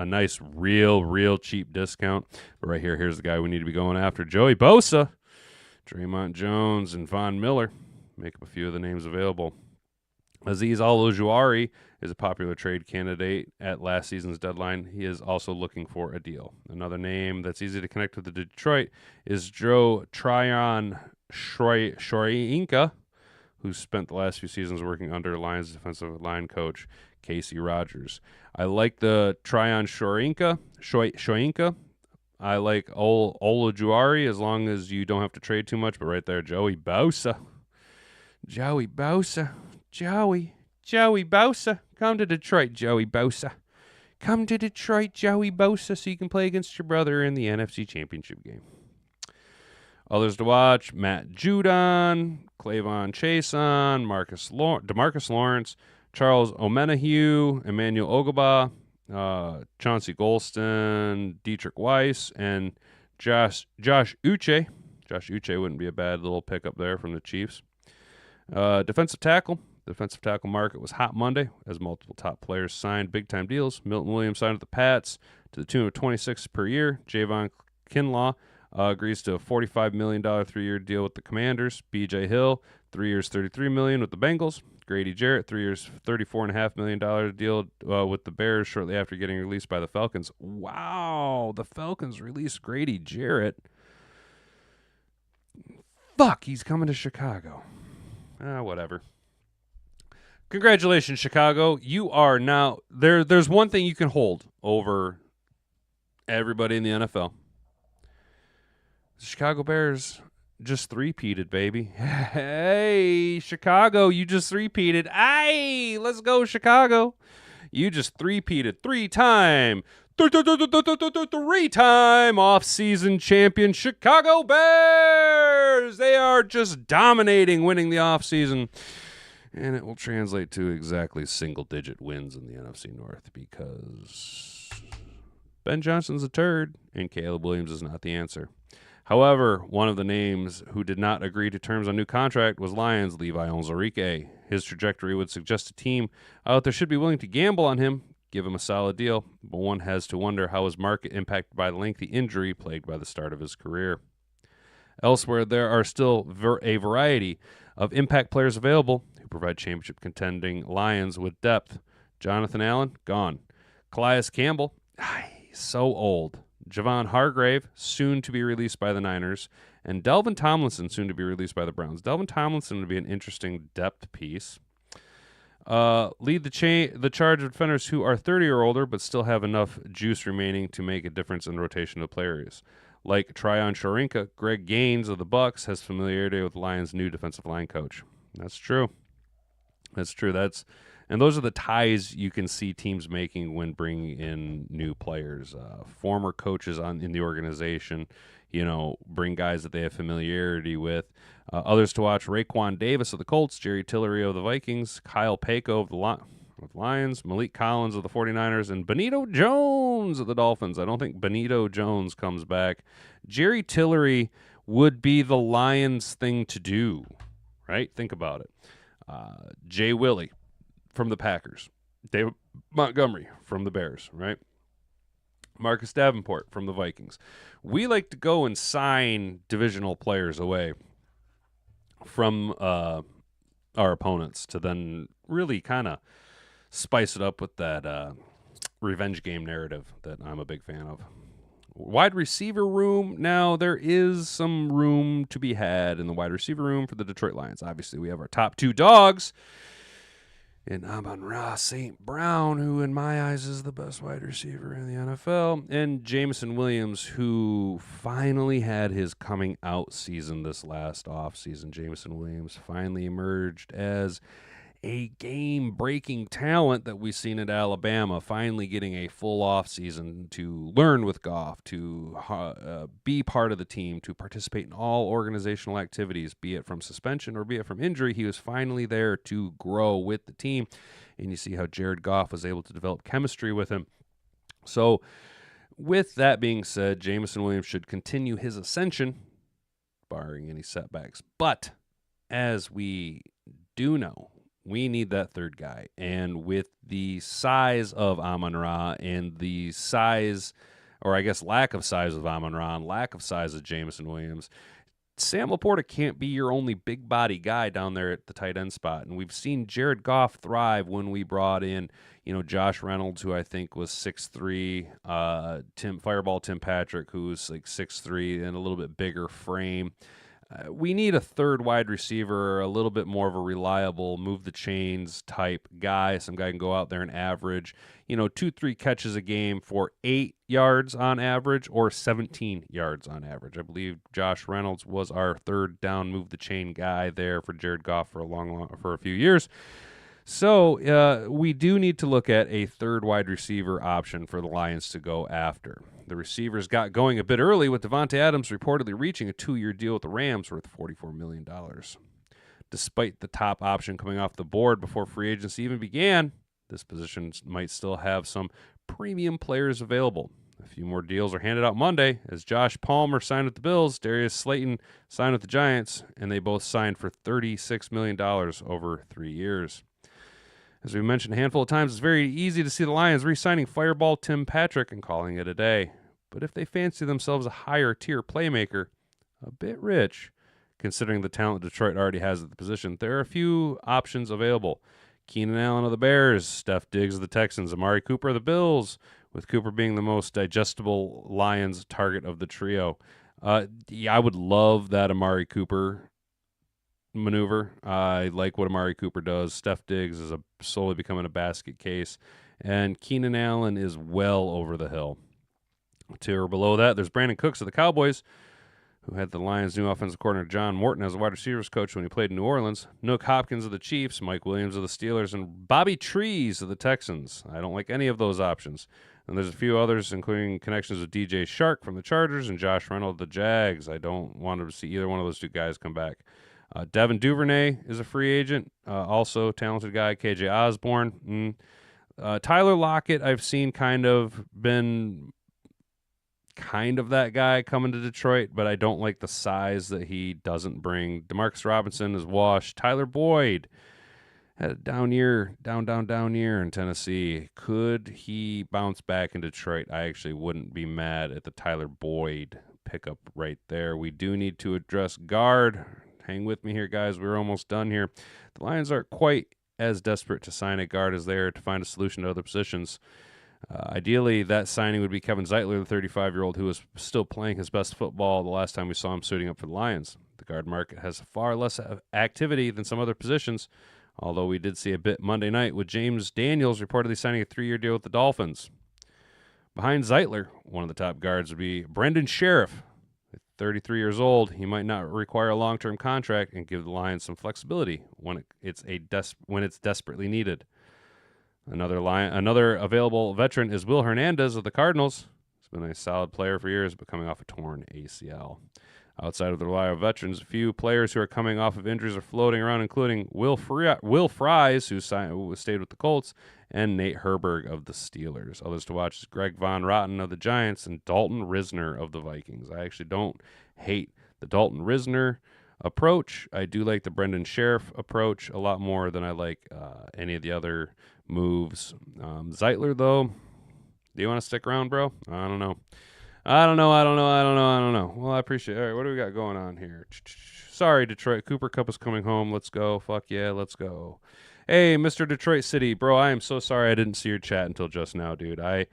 real cheap discount, but right here's the guy we need to be going after. Joey Bosa, Draymond Jones, and Von Miller. Make up a few of the names available. Azeez Ojulari is a popular trade candidate at last season's deadline. He is also looking for a deal. Another name that's easy to connect with the Detroit is Joe Tryon Shoyinka, who spent the last few seasons working under Lions defensive line coach Casey Rogers. I like the Tryon Shoyinka. I like Ojulari as long as you don't have to trade too much, but right there, Joey Bosa. Joey Bosa. Come to Detroit, Joey Bosa. Come to Detroit, Joey Bosa, so you can play against your brother in the NFC Championship game. Others to watch: Matt Judon, Clavon Chason, DeMarcus Lawrence, Charles Omenihu, Emmanuel Ogba, Chauncey Golston, Dietrich Weiss, and Josh Uche. Josh Uche wouldn't be a bad little pickup there from the Chiefs. Defensive tackle. The defensive tackle market was hot Monday as multiple top players signed big-time deals. Milton Williams signed with the Pats to the tune of $26 per year. Javon Kinlaw agrees to a $45 million 3-year deal with the Commanders. B.J. Hill, 3 years, $33 million with the Bengals. Grady Jarrett, 3 years, $34.5 million deal with the Bears shortly after getting released by the Falcons. Wow, the Falcons released Grady Jarrett. Fuck, he's coming to Chicago. Whatever. Congratulations, Chicago. You are now... There's one thing you can hold over everybody in the NFL. The Chicago Bears just three-peated, baby. Hey, Chicago, you just three-peated. Hey, let's go, Chicago. You just three-peated. Three-time off-season champion Chicago Bears. They are just dominating, winning the off-season. And it will translate to exactly single-digit wins in the NFC North because Ben Johnson's a turd and Caleb Williams is not the answer. However, one of the names who did not agree to terms on new contract was Lions' Levi Onwuzurike. His trajectory would suggest a team out there should be willing to gamble on him, give him a solid deal, but one has to wonder how his market impacted by the lengthy injury plagued by the start of his career. Elsewhere, there are still a variety of impact players available who provide championship contending Lions with depth. Jonathan Allen, gone. Calais Campbell, he's so old. Javon Hargrave, soon to be released by the Niners, and Delvin Tomlinson, soon to be released by the Browns. Delvin Tomlinson would be an interesting depth piece. Lead the charge of defenders who are 30 or older but still have enough juice remaining to make a difference in rotation of players. Like Tryon Shorinka, Greg Gaines of the Bucks has familiarity with the Lions' new defensive line coach. That's true. And those are the ties you can see teams making when bringing in new players. Former coaches in the organization, bring guys that they have familiarity with. Others to watch: Raekwon Davis of the Colts, Jerry Tillery of the Vikings, Kyle Peko of the Lions, Malik Collins of the 49ers, and Benito Jones of the Dolphins. I don't think Benito Jones comes back. Jerry Tillery would be the Lions' thing to do, right? Think about it. Jay Willie from the Packers, David Montgomery from the Bears, right? Marcus Davenport from the Vikings. We like to go and sign divisional players away from our opponents to then really kind of spice it up with that revenge game narrative that I'm a big fan of. Wide receiver room. Now, there is some room to be had in the wide receiver room for the Detroit Lions. Obviously, we have our top two dogs in Amon-Ra St. Brown, who in my eyes is the best wide receiver in the NFL, and Jameson Williams, who finally had his coming out season this last offseason. Jameson Williams finally emerged as a game-breaking talent that we've seen at Alabama, finally getting a full offseason to learn with Goff, to be part of the team, to participate in all organizational activities, be it from suspension or be it from injury. He was finally there to grow with the team, and you see how Jared Goff was able to develop chemistry with him. So with that being said, Jameson Williams should continue his ascension, barring any setbacks. But as we do know, we need that third guy. And with the size of Amon-Ra and the size, or I guess lack of size of Amon-Ra and lack of size of Jameson Williams, Sam Laporta can't be your only big body guy down there at the tight end spot. And we've seen Jared Goff thrive when we brought in, Josh Reynolds, who I think was 6'3", Tim Patrick, who's like 6'3", and a little bit bigger frame. We need a third wide receiver, a little bit more of a reliable, move the chains type guy. Some guy can go out there and average, 2-3 catches a game for 8 yards on average or 17 yards on average. I believe Josh Reynolds was our third down, move the chain guy there for Jared Goff for a few years. So we do need to look at a third wide receiver option for the Lions to go after. The receivers got going a bit early, with Devontae Adams reportedly reaching a 2-year deal with the Rams worth $44 million. Despite the top option coming off the board before free agency even began, this position might still have some premium players available. A few more deals are handed out Monday, as Josh Palmer signed with the Bills, Darius Slayton signed with the Giants, and they both signed for $36 million over 3 years. As we mentioned a handful of times, it's very easy to see the Lions re-signing Fireball Tim Patrick and calling it a day. But if they fancy themselves a higher-tier playmaker, a bit rich, considering the talent Detroit already has at the position, there are a few options available. Keenan Allen of the Bears, Steph Diggs of the Texans, Amari Cooper of the Bills, with Cooper being the most digestible Lions target of the trio. I would love that Amari Cooper maneuver. I like what Amari Cooper does. Steph Diggs is slowly becoming a basket case, and Keenan Allen is well over the hill. To or below that, there's Brandon Cooks of the Cowboys, who had the Lions' new offensive coordinator John Morton as a wide receivers coach when he played in New Orleans, Nook Hopkins of the Chiefs, Mike Williams of the Steelers, and Bobby Trees of the Texans. I don't like any of those options. And there's a few others, including connections with DJ Shark from the Chargers and Josh Reynolds of the Jags. I don't want to see either one of those two guys come back. Devin Duvernay is a free agent, also talented guy. KJ Osborne. Tyler Lockett, I've seen been that guy coming to Detroit, but I don't like the size that he doesn't bring. Demarcus Robinson is washed. Tyler Boyd had a down year in Tennessee. Could he bounce back in Detroit? I actually wouldn't be mad at the Tyler Boyd pickup right there. We do need to address guard. Hang with me here, guys. We're almost done here. The Lions aren't quite as desperate to sign a guard as they are to find a solution to other positions. Ideally, that signing would be Kevin Zeitler, the 35-year-old who was still playing his best football the last time we saw him suiting up for the Lions. The guard market has far less activity than some other positions, although we did see a bit Monday night with James Daniels reportedly signing a 3-year deal with the Dolphins. Behind Zeitler, one of the top guards would be Brendan Sheriff. At 33 years old, he might not require a long-term contract and give the Lions some flexibility when it's desperately needed. Another available veteran is Will Hernandez of the Cardinals. He's been a solid player for years, but coming off a torn ACL. Outside of the reliable veterans, a few players who are coming off of injuries are floating around, including Will Fries, who stayed with the Colts, and Nate Herberg of the Steelers. Others to watch is Greg Von Rotten of the Giants and Dalton Risner of the Vikings. I actually don't hate the Dalton Risner approach. I do like the Brendan Sheriff approach a lot more than I like any of the other moves. Zeitler, though, do you want to stick around, bro? I don't know. Well, I appreciate it. All right, what do we got going on here? Sorry, Detroit. Cooper Kupp is coming home. Let's go. Fuck yeah, let's go. Hey, Mr. Detroit City, bro, I am so sorry I didn't see your chat until just now, dude. It's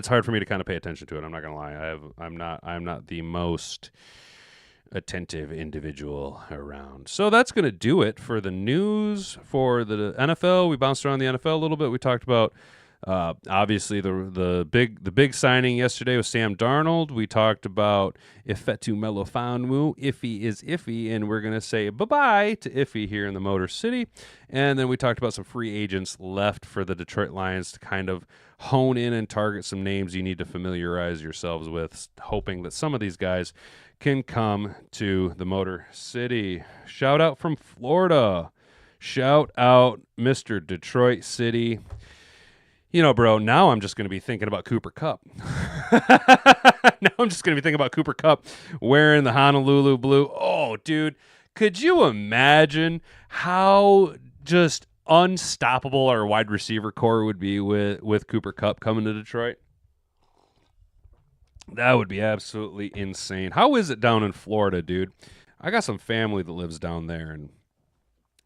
hard for me to kind of pay attention to it. I'm not gonna lie. I'm not the most attentive individual around. So that's going to do it for the news for the NFL. We bounced around the NFL a little bit. We talked about obviously the big signing yesterday was Sam Darnold. We talked about Ifeatu Melifonwu. Iffy is iffy, and we're going to say bye-bye to Iffy here in the Motor City. And then we talked about some free agents left for the Detroit Lions to kind of hone in and target some names you need to familiarize yourselves with, hoping that some of these guys can come to the Motor City. Shout out from Florida. Shout out Mr. Detroit City. You know, bro, now I'm just going to be thinking about Cooper Kupp. Now I'm just going to be thinking about Cooper Kupp wearing the Honolulu blue. Oh, dude, could you imagine how just unstoppable our wide receiver core would be with Cooper Kupp coming to Detroit? That would be absolutely insane. How is it down in Florida, dude? I got some family that lives down there, and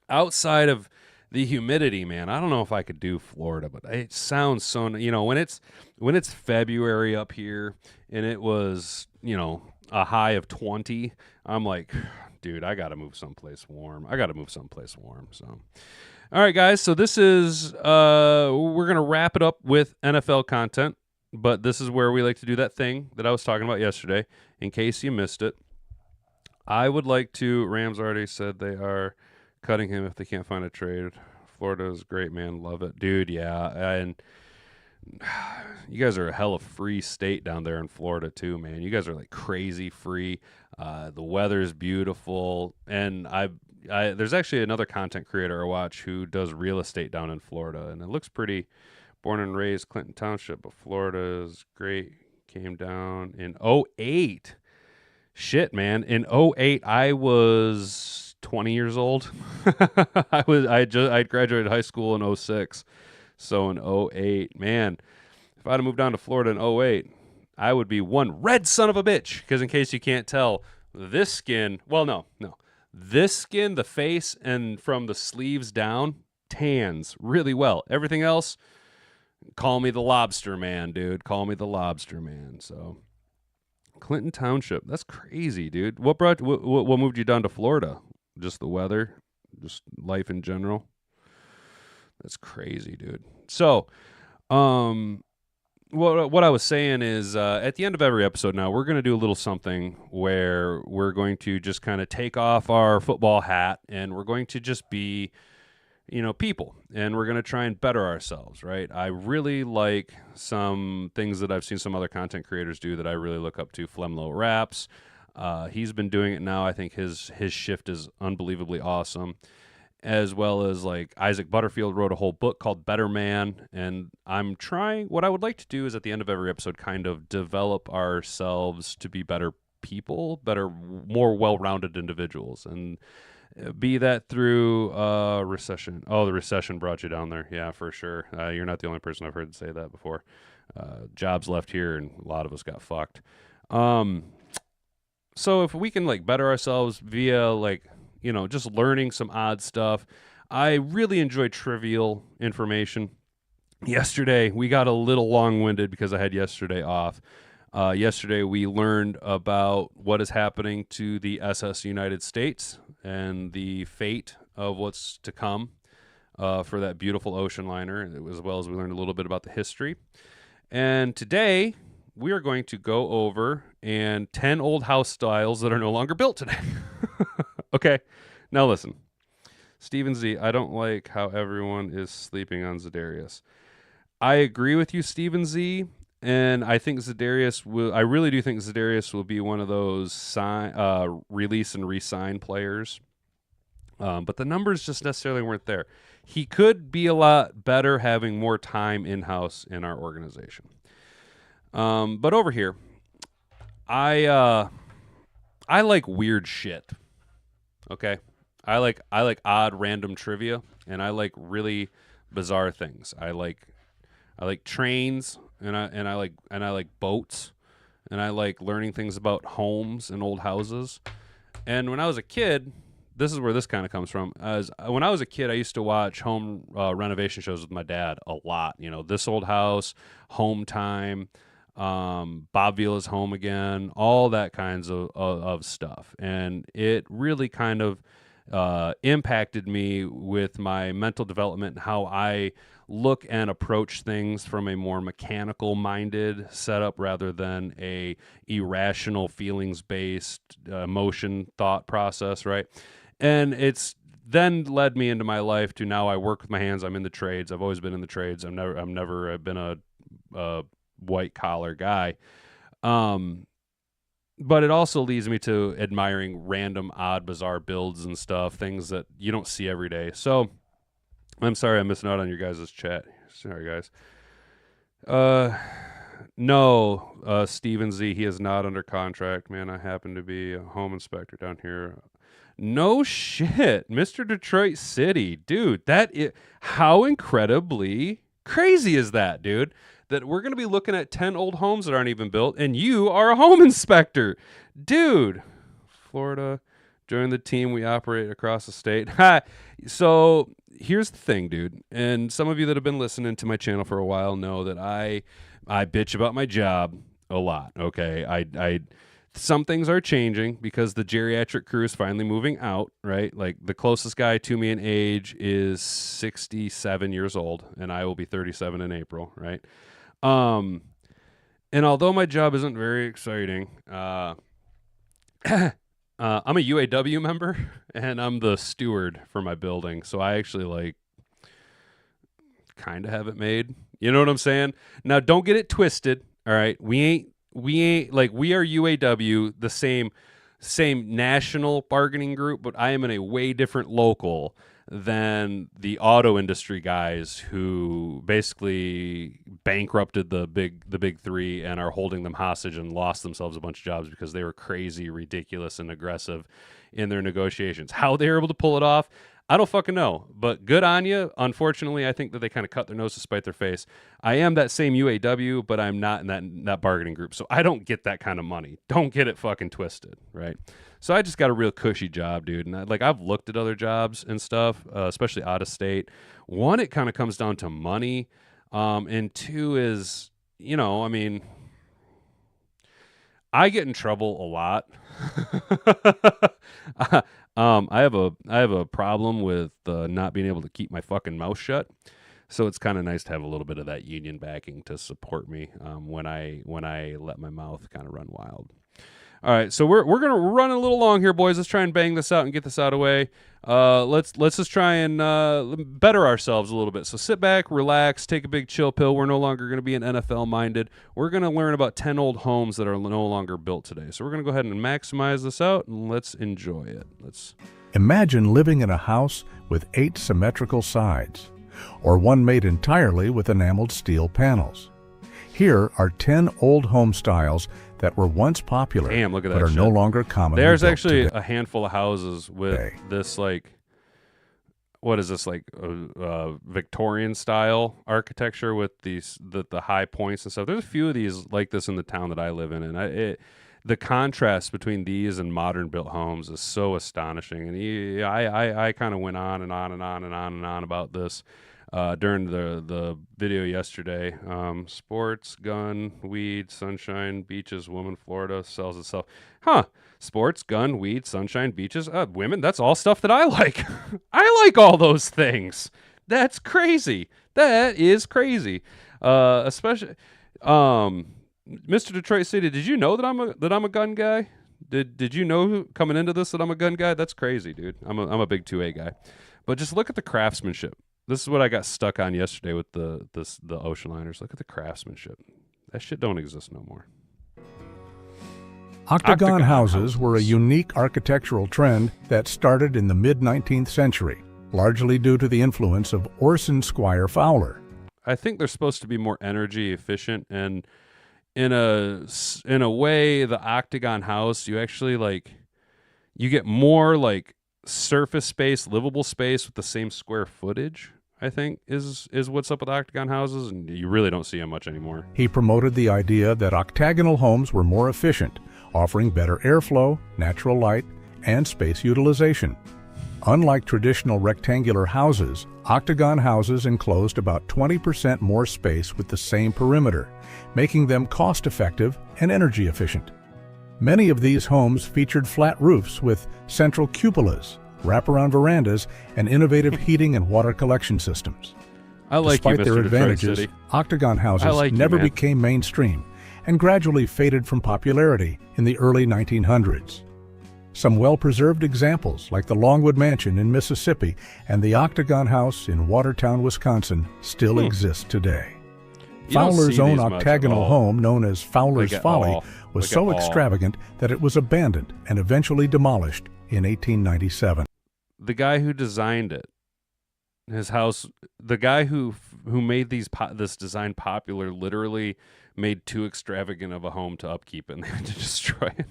outside of the humidity, man, I don't know if I could do Florida, but it sounds so, when it's February up here and it was, a high of 20, I'm like, dude, I got to move someplace warm. So, all right, guys. So this is, we're going to wrap it up with NFL content, but this is where we like to do that thing that I was talking about yesterday, in case you missed it. I would like to, Rams already said they are cutting him if they can't find a trade. Florida is great, man. Love it. Dude, yeah. And you guys are a hell of free state down there in Florida too, man. You guys are like crazy free. The weather's beautiful. And there's actually another content creator I watch who does real estate down in Florida, and it looks pretty. Born and raised Clinton Township, but Florida is great. Came down in 2008. Shit, man. In 2008, I was 20 years old. I graduated high school in 2006. So in 2008, man, if I'd have moved down to Florida in 2008, I would be one red son of a bitch. Because in case you can't tell, this skin, this skin, the face, and from the sleeves down, tans really well. Everything else, call me the lobster man, dude. Call me the lobster man. So Clinton Township, that's crazy, dude. What moved you down to Florida? Just the weather, just life in general. That's crazy, dude. So, what I was saying is, at the end of every episode now, we're going to do a little something where we're going to just kind of take off our football hat and we're going to just be, people, and we're going to try and better ourselves, right? I really like some things that I've seen some other content creators do that I really look up to. Flemlo Raps. He's been doing it now. I think his shift is unbelievably awesome. As well as like Isaac Butterfield wrote a whole book called Better Man. And what I would like to do is at the end of every episode kind of develop ourselves to be better people, more well-rounded individuals. And be that through recession. Oh, the recession brought you down there. Yeah, for sure. You're not the only person I've heard say that before. Jobs left here and a lot of us got fucked. So if we can like better ourselves via just learning some odd stuff. I really enjoy trivial information. Yesterday, we got a little long-winded because I had yesterday off. Yesterday, we learned about what is happening to the SS United States and the fate of what's to come for that beautiful ocean liner, as well as we learned a little bit about the history. And today, we are going to go over 10 old house styles that are no longer built today. Okay, now listen. Stephen Z, I don't like how everyone is sleeping on Zedarius. I agree with you, Stephen Z, and I think Zedarius will. I really do think Zedarius will be one of those release and re-sign players. But the numbers just necessarily weren't there. He could be a lot better having more time in-house in our organization. But over here, I like weird shit. Okay, I like odd random trivia, and I like really bizarre things. I like trains, and I like boats, and I like learning things about homes and old houses. And when I was a kid, this is where this kind of comes from. When I was a kid, I used to watch home renovation shows with my dad a lot. You know, This Old House, Home Time, Bob Vila's Home Again, all that kinds of stuff. And it really kind of impacted me with my mental development and how I look and approach things from a more mechanical minded setup rather than a irrational feelings based emotion thought process, right? And it's then led me into my life to now I work with my hands. I'm in the trades. I've always been in the trades. I've never been a white collar guy. But it also leads me to admiring random, odd, bizarre builds and stuff, things that you don't see every day. So I'm sorry I'm missing out on your guys' chat. Sorry, guys. No, Steven Z, he is not under contract, man. I happen to be a home inspector down here. No shit, Mr. Detroit City. Dude, how incredibly crazy is that, dude? That we're going to be looking at 10 old homes that aren't even built, and you are a home inspector. Dude, Florida, join the team. We operate across the state. So here's the thing, dude. And some of you that have been listening to my channel for a while know that I bitch about my job a lot, okay? Some things are changing because the geriatric crew is finally moving out, right? Like the closest guy to me in age is 67 years old, and I will be 37 in April, right? And although my job isn't very exciting, I'm a UAW member and I'm the steward for my building. So I actually kind of have it made. You know what I'm saying? Now don't get it twisted. All right. We ain't we are UAW, the same national bargaining group, but I am in a way different local than the auto industry guys who basically bankrupted the big three and are holding them hostage and lost themselves a bunch of jobs because they were crazy, ridiculous, and aggressive in their negotiations. How they were able to pull it off, I don't fucking know, but good on you. Unfortunately, I think that they kind of cut their nose to spite their face. I am that same UAW, but I'm not in that bargaining group, so I don't get that kind of money. Don't get it fucking twisted, right? So I just got a real cushy job, dude. And I've looked at other jobs and stuff, especially out of state. One, it kind of comes down to money, and two is, I mean, I get in trouble a lot. I have a problem with not being able to keep my fucking mouth shut. So it's kind of nice to have a little bit of that union backing to support me when I let my mouth kind of run wild. All right, so we're gonna run a little long here, boys. Let's try and bang this out and get this out of the way. Let's just try and better ourselves a little bit. So sit back, relax, take a big chill pill. We're no longer gonna be an NFL minded. We're gonna learn about 10 old homes that are no longer built today. So we're gonna go ahead and maximize this out and let's enjoy it. Imagine living in a house with 8 symmetrical sides, or one made entirely with enameled steel panels. Here are 10 old home styles that were once popular, damn, look at but that are shit. No longer common. There's actually a handful of houses with this what is this, Victorian style architecture with the high points and stuff. There's a few of these like this in the town that I live in, and the contrast between these and modern built homes is so astonishing. And I kind of went on and on and on and on and on about this. during the video yesterday. Sports, gun, weed, sunshine, beaches, woman, Florida, sells itself. Huh. Sports, gun, weed, sunshine, beaches, women. That's all stuff that I like. I like all those things. That's crazy. That is crazy. Especially, Mr. Detroit City. Did you know that I'm a gun guy? Did you know coming into this that I'm a gun guy? That's crazy, dude. I'm a big 2A guy. But just look at the craftsmanship. This is what I got stuck on yesterday with the ocean liners. Look at the craftsmanship. That shit don't exist no more. Octagon houses were a unique architectural trend that started in the mid-19th century, largely due to the influence of Orson Squire Fowler. I think they're supposed to be more energy efficient, and in a way, the octagon house, you actually you get more surface space, livable space with the same square footage. I think is what's up with octagon houses, and you really don't see them much anymore. He promoted the idea that octagonal homes were more efficient, offering better airflow, natural light, and space utilization. Unlike traditional rectangular houses, octagon houses enclosed about 20% more space with the same perimeter, making them cost-effective and energy efficient. Many of these homes featured flat roofs with central cupolas, wraparound verandas, and innovative heating and water collection systems. Despite their advantages, octagon houses never became mainstream and gradually faded from popularity in the early 1900s. Some well-preserved examples, like the Longwood Mansion in Mississippi and the Octagon House in Watertown, Wisconsin, still exist today. Fowler's own octagonal home, known as Fowler's Folly, was so extravagant that it was abandoned and eventually demolished in 1897. The guy who designed it, his house, the guy who made this design popular, literally made too extravagant of a home to upkeep, and they had to destroy it.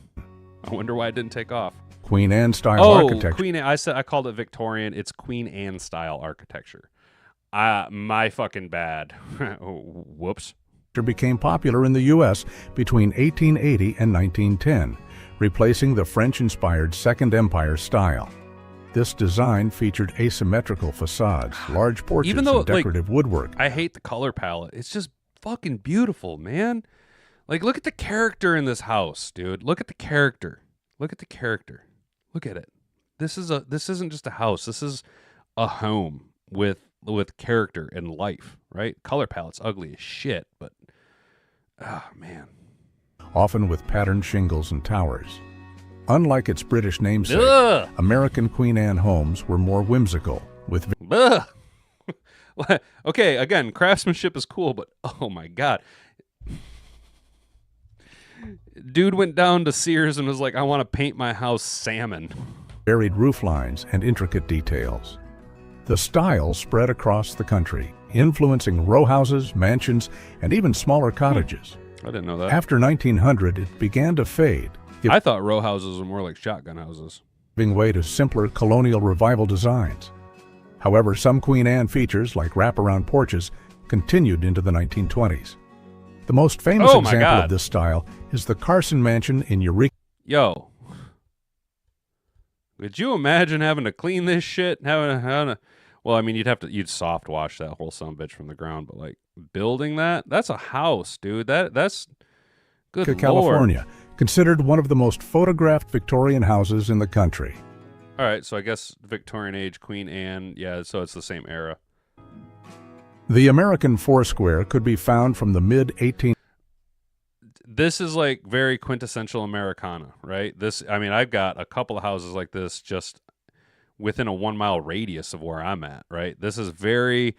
I wonder why it didn't take off. Queen Anne style architecture. Queen Anne. I called it Victorian. It's Queen Anne style architecture. My fucking bad. Whoops. Became popular in the U.S. between 1880 and 1910, replacing the French-inspired Second Empire style. This design featured asymmetrical facades, large porches, and decorative woodwork. I hate the color palette. It's just fucking beautiful, man. Look at the character in this house, dude. Look at the character. Look at the character. Look at it. This isn't just a house. This is a home with character and life, right? Color palette's ugly as shit, but man. Often with patterned shingles and towers. Unlike its British namesake, American Queen Anne homes were more whimsical, with okay, again, craftsmanship is cool, but oh my god. Dude went down to Sears and was like, I want to paint my house salmon. Varied roof lines and intricate details. The style spread across the country, influencing row houses, mansions, and even smaller cottages. I didn't know that. After 1900, it began to fade. I thought row houses were more like shotgun houses, giving way to simpler colonial revival designs. However, some Queen Anne features, like wraparound porches, continued into the 1920s. The most famous example of this style is the Carson Mansion in Eureka. Yo, could you imagine having to clean this shit? Well, I mean, you'd soft wash that whole sumbitch from the ground, but building that's a house, dude. That's good. California, considered one of the most photographed Victorian houses in the country. All right, so I guess Victorian age Queen Anne, yeah, so it's the same era. The American Foursquare could be found from the mid-18... This is very quintessential Americana, right? I've got a couple of houses like this just within a 1 mile radius of where I'm at, right? This is very,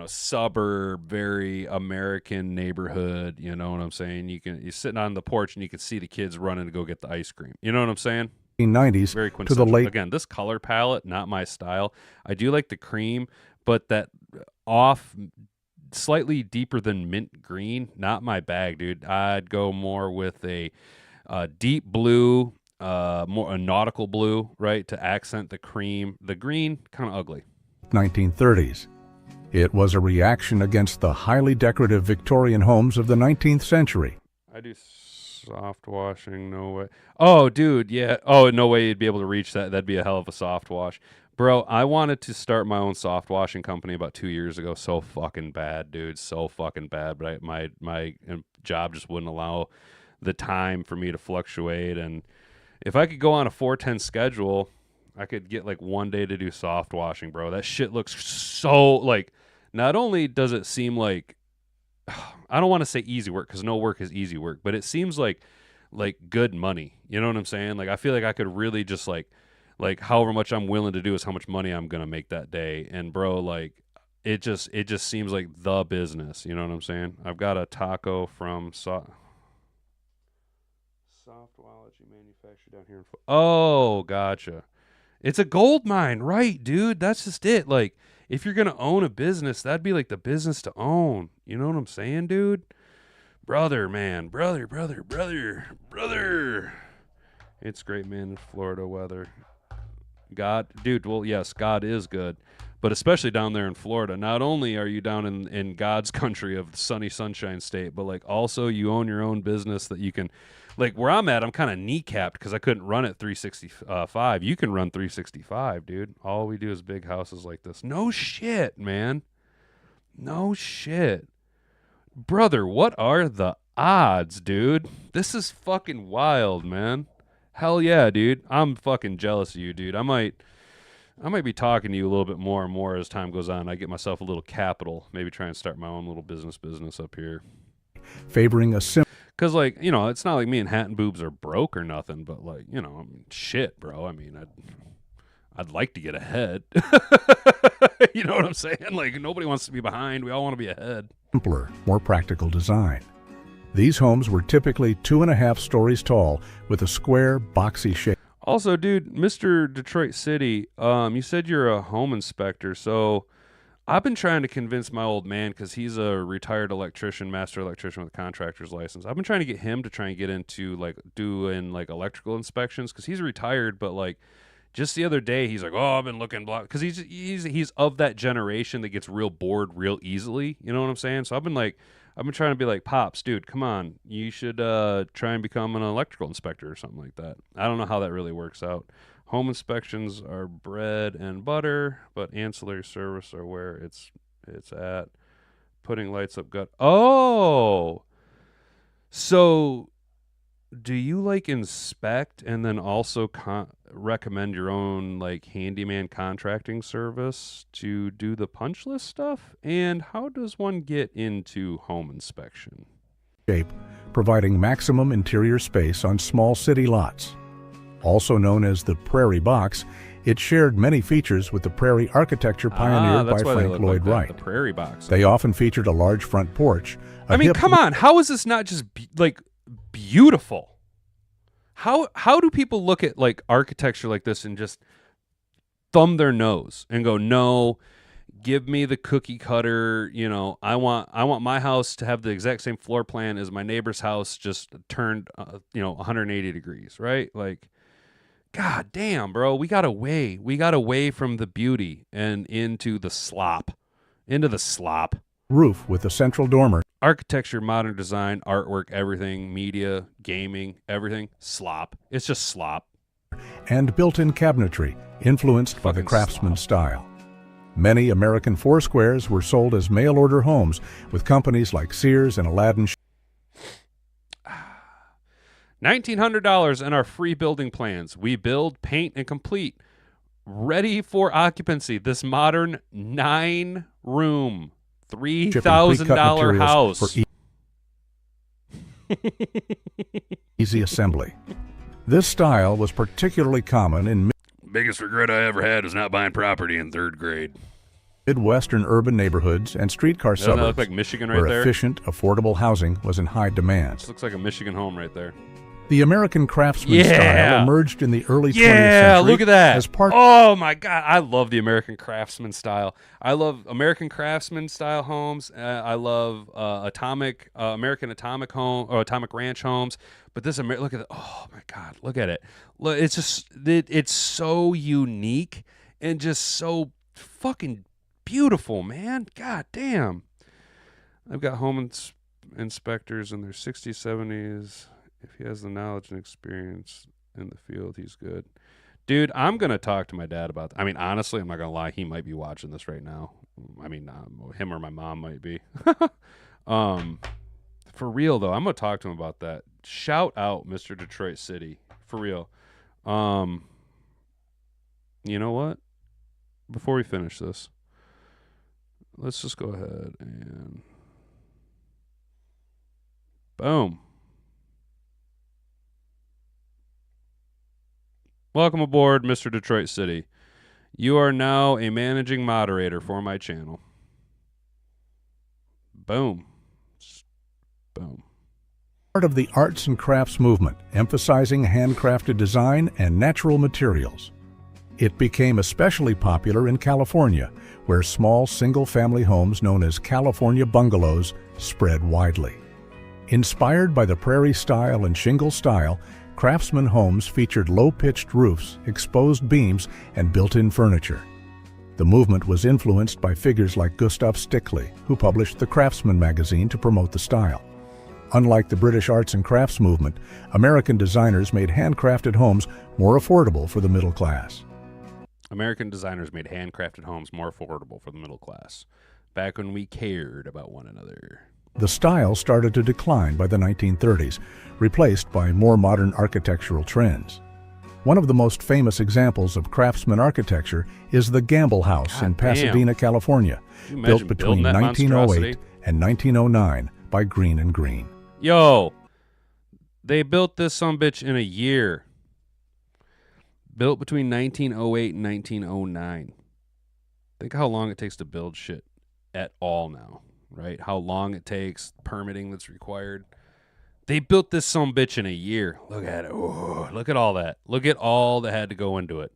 suburb, very American neighborhood, you know what I'm saying? You're sitting on the porch and you can see the kids running to go get the ice cream. You know what I'm saying? 1990s very to the late... Again, this color palette, not my style. I do like the cream, but that slightly deeper than mint green, not my bag, dude. I'd go more with a deep blue, more a nautical blue, right, to accent the cream. The green, kind of ugly. 1930s. It was a reaction against the highly decorative Victorian homes of the 19th century. I do soft washing, no way. Oh, dude, yeah. Oh, no way you'd be able to reach that. That'd be a hell of a soft wash. Bro, I wanted to start my own soft washing company about 2 years ago. So fucking bad, dude. So fucking bad. But my job just wouldn't allow the time for me to fluctuate. And if I could go on a 410 schedule, I could get like one day to do soft washing, bro. That shit looks so like. Not only does it seem like I don't want to say easy work because no work is easy work, but it seems like good money. You know what I'm saying? Like I feel like I could really just like however much I'm willing to do is how much money I'm gonna make that day. And bro, like it just seems like the business. You know what I'm saying? I've got a taco from Softwology manufactured down here in Oh, gotcha. It's a gold mine, right, dude? That's just it. Like, if you're gonna own a business, that'd be like the business to own. You know what I'm saying, dude? Brother, man, brother. It's great, man. In Florida weather. God, dude. Well, yes, God is good, but especially down there in Florida. Not only are you down in God's country of the sunny sunshine state, but like also you own your own business that you can. Like where I'm at, I'm kind of kneecapped because I couldn't run at 365. You can run 365, dude. All we do is big houses like this. No shit, man. No shit. Brother, what are the odds, dude? This is fucking wild, man. Hell yeah, dude. I'm fucking jealous of you, dude. I might be talking to you a little bit more and more as time goes on. I get myself a little capital. Maybe try and start my own little business up here. Favoring a simple. Because, like, you know, it's not like me and Hat and Boobs are broke or nothing, but, like, you know, I mean, shit, bro. I mean, I'd like to get ahead. You know what I'm saying? Like, nobody wants to be behind. We all want to be ahead. Simpler, more practical design. These homes were typically 2.5 stories tall with a square, boxy shape. Also, dude, Mr. Detroit City, you said you're a home inspector, so I've been trying to convince my old man because he's a retired electrician, master electrician with a contractor's license. I've been trying to get him to try and get into like doing like electrical inspections because he's retired, but like just the other day he's like, oh, I've been looking block because he's of that generation that gets real bored real easily. You know what I'm saying? So I've been trying to be like, Pops, dude, come on, you should try and become an electrical inspector or something like that. I don't know how that really works out. Home inspections are bread and butter, but ancillary service are where it's at. Putting lights up gut. Oh, so do you like inspect and then also recommend your own like handyman contracting service to do the punch list stuff? And how does one get into home inspection? Shape, providing maximum interior space on small city lots. Also known as the Prairie Box, it shared many features with the Prairie architecture pioneered by Frank Lloyd Wright. The Prairie Box. They often featured a large front porch. I mean, come on, how is this not just like beautiful? How do people look at like architecture like this and just thumb their nose and go, no, give me the cookie cutter, you know, I want my house to have the exact same floor plan as my neighbor's house, just turned 180 degrees, right? Like, God damn, bro, we got away from the beauty and into the slop. Roof with a central dormer. Architecture, modern design, artwork, everything, media, gaming, everything, slop. It's just slop. And built-in cabinetry, influenced by the craftsman style. Many American four-squares were sold as mail-order homes with companies like Sears and Aladdin. $1,900 in our free building plans. We build, paint, and complete. Ready for occupancy. This modern 9-room, $3,000 house. Easy assembly. This style was particularly common in biggest regret I ever had was not buying property in 3rd grade. Midwestern urban neighborhoods and streetcar Doesn't suburbs that look like Michigan right where there? efficient, affordable housing was in high demand. This looks like a Michigan home right there. The American craftsman style emerged in the early 20th century. Yeah, look at that. As part oh, my God. I love the American craftsman style. I love American craftsman style homes. I love American atomic home or atomic ranch homes. But this, look at it. Oh, my God. Look at it. Look, it's just, it's so unique and just so fucking beautiful, man. God damn. I've got home inspectors in their 60s, 70s. If he has the knowledge and experience in the field, he's good. Dude, I'm going to talk to my dad about I mean, honestly, I'm not going to lie. He might be watching this right now. I mean, him or my mom might be. um, for real, though, I'm going to talk to him about that. Shout out Mr. Detroit City. For real. You know what? Before we finish this, let's just go ahead and boom. Welcome aboard, Mr. Detroit City. You are now a managing moderator for my channel. Boom. Boom. Part of the arts and crafts movement, emphasizing handcrafted design and natural materials. It became especially popular in California, where small single-family homes known as California bungalows spread widely. Inspired by the prairie style and shingle style, Craftsman homes featured low-pitched roofs, exposed beams, and built-in furniture. The movement was influenced by figures like Gustav Stickley, who published the Craftsman magazine to promote the style. Unlike the British arts and crafts movement, American designers made handcrafted homes more affordable for the middle class. American designers made handcrafted homes more affordable for the middle class, back when we cared about one another. The style started to decline by the 1930s, replaced by more modern architectural trends. One of the most famous examples of Craftsman architecture is the Campbell House in Pasadena, California, built between 1908 and 1909 by Green and Green. Yo, they built this sumbitch in a year. Built between 1908 and 1909. Think how long it takes to build shit at all now, right? How long it takes, permitting that's required. They built this sumbitch in a year. Look at it. Ooh, look at all that. Look at all that had to go into it.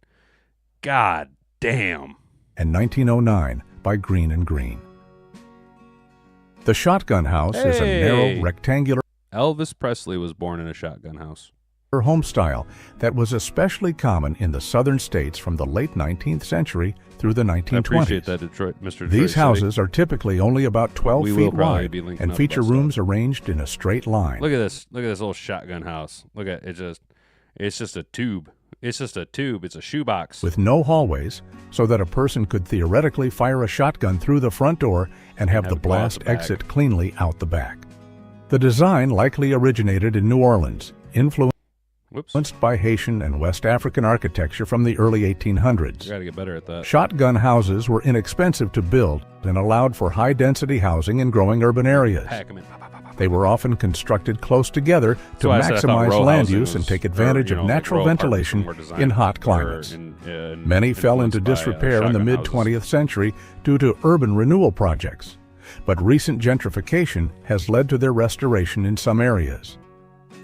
God damn. And 1909 by Green and Green. The Shotgun House is a narrow, rectangular Elvis Presley was born in a shotgun house. Home style that was especially common in the southern states from the late 19th century through the 1920s. I appreciate that, Mr. Detroit These houses City. are typically only about 12 feet wide and feature rooms arranged in a straight line. Look at this. Look at this little shotgun house. Look at it. It's just a tube. It's just a tube. It's a shoebox. With no hallways, so that a person could theoretically fire a shotgun through the front door and have the blast exit cleanly out the back. The design likely originated in New Orleans, influenced by Haitian and West African architecture from the early 1800s. You gotta get better at that. Shotgun houses were inexpensive to build and allowed for high-density housing in growing urban areas. They were often constructed close together to maximize land use and take advantage of natural ventilation in hot climates. Many fell into disrepair in the mid-20th century due to urban renewal projects, but recent gentrification has led to their restoration in some areas.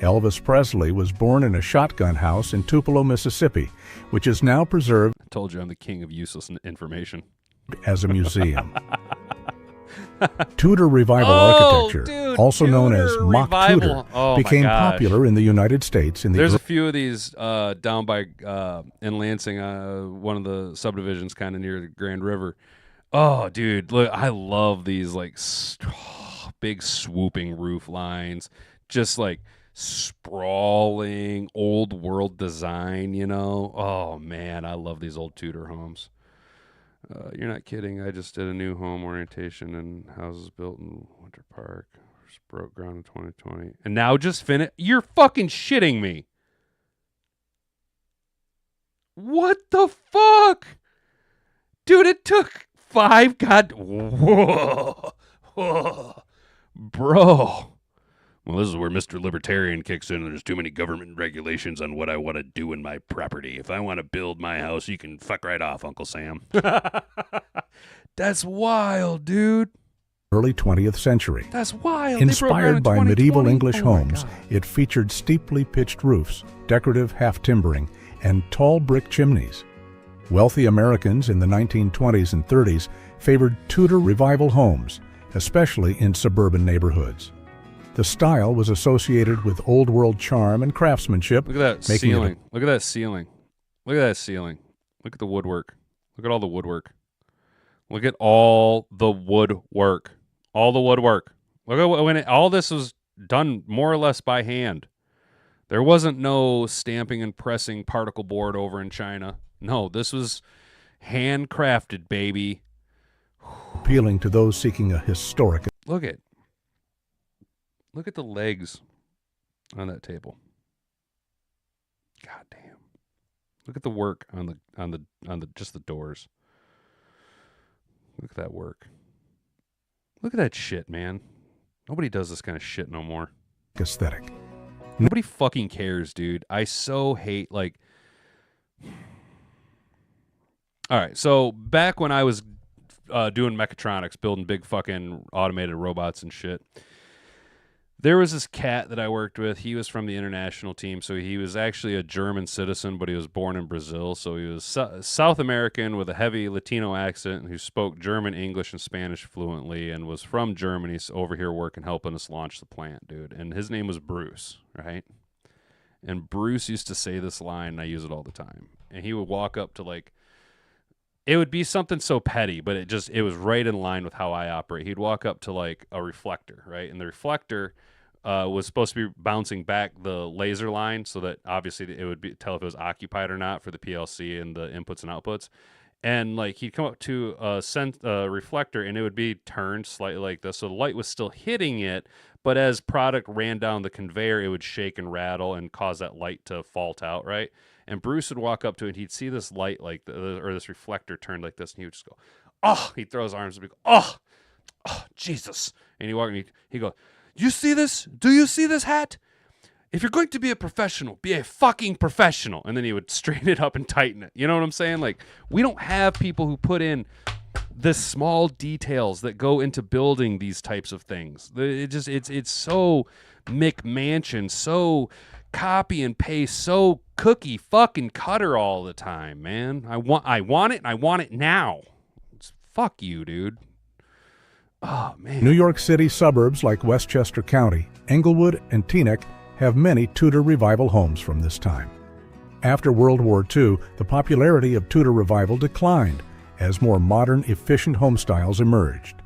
Elvis Presley was born in a shotgun house in Tupelo, Mississippi, which is now preserved. I told you I'm the king of useless information. As a museum. Tudor Revival architecture, also known as Mock Tudor, became popular in the United States. There's a few of these down by in Lansing, one of the subdivisions kind of near the Grand River. Oh, dude, look, I love these like big swooping roof lines, just like sprawling old world design, you know. Oh man, I love these old Tudor homes. You're not kidding. I just did a new home orientation and houses built in Winter Park. Just broke ground in 2020. And now just finished. You're fucking shitting me. What the fuck? Dude, it took 5 whoa. Bro. Well, this is where Mr. Libertarian kicks in. There's too many government regulations on what I want to do in my property. If I want to build my house, you can fuck right off, Uncle Sam. That's wild, dude. Early 20th century. That's wild. Inspired by medieval English homes, it featured steeply pitched roofs, decorative half timbering, and tall brick chimneys. Wealthy Americans in the 1920s and 30s favored Tudor Revival homes, especially in suburban neighborhoods. The style was associated with old world charm and craftsmanship. Look at that ceiling. Look at that ceiling. Look at that ceiling. Look at the woodwork. Look at all the woodwork. Look at all the woodwork. All the woodwork. Look at when all this was done more or less by hand. There wasn't no stamping and pressing particle board over in China. No, this was handcrafted, baby. appealing to those seeking a historic. Look at the legs on that table. God damn. Look at the work on the just the doors. Look at that work. Look at that shit, man. Nobody does this kind of shit no more. Aesthetic. Nobody fucking cares, dude. I so hate, like... All right, so back when I was doing mechatronics, building big fucking automated robots and shit, there was this cat that I worked with. He was from the international team, so he was actually a German citizen, but he was born in Brazil. So he was South American with a heavy Latino accent who spoke German, English, and Spanish fluently and was from Germany, so over here working, helping us launch the plant, dude. And his name was Bruce, right? And Bruce used to say this line, and I use it all the time. And he would walk up to, like, it would be something so petty, but it was right in line with how I operate. He'd walk up to, like, a reflector, right? And the reflector was supposed to be bouncing back the laser line so that obviously it would tell if it was occupied or not for the PLC and the inputs and outputs. And, like, he'd come up to a reflector, and it would be turned slightly like this. So the light was still hitting it, but as product ran down the conveyor, it would shake and rattle and cause that light to fault out, right? And Bruce would walk up to it, and he'd see this light or this reflector turned like this, and he would just go, oh! He'd throw his arms up and go, oh, Jesus. And he'd go, you see this? Do you see this hat? If you're going to be a professional, be a fucking professional. And then he would straighten it up and tighten it. You know what I'm saying? Like, we don't have people who put in the small details that go into building these types of things. It's so McMansion, so copy and paste, so cookie fucking cutter all the time, man. I want it, and I want it now. Fuck you, dude. Oh, man. New York City suburbs like Westchester County, Englewood, and Teaneck have many Tudor Revival homes from this time. After World War II, the popularity of Tudor Revival declined as more modern, efficient home styles emerged.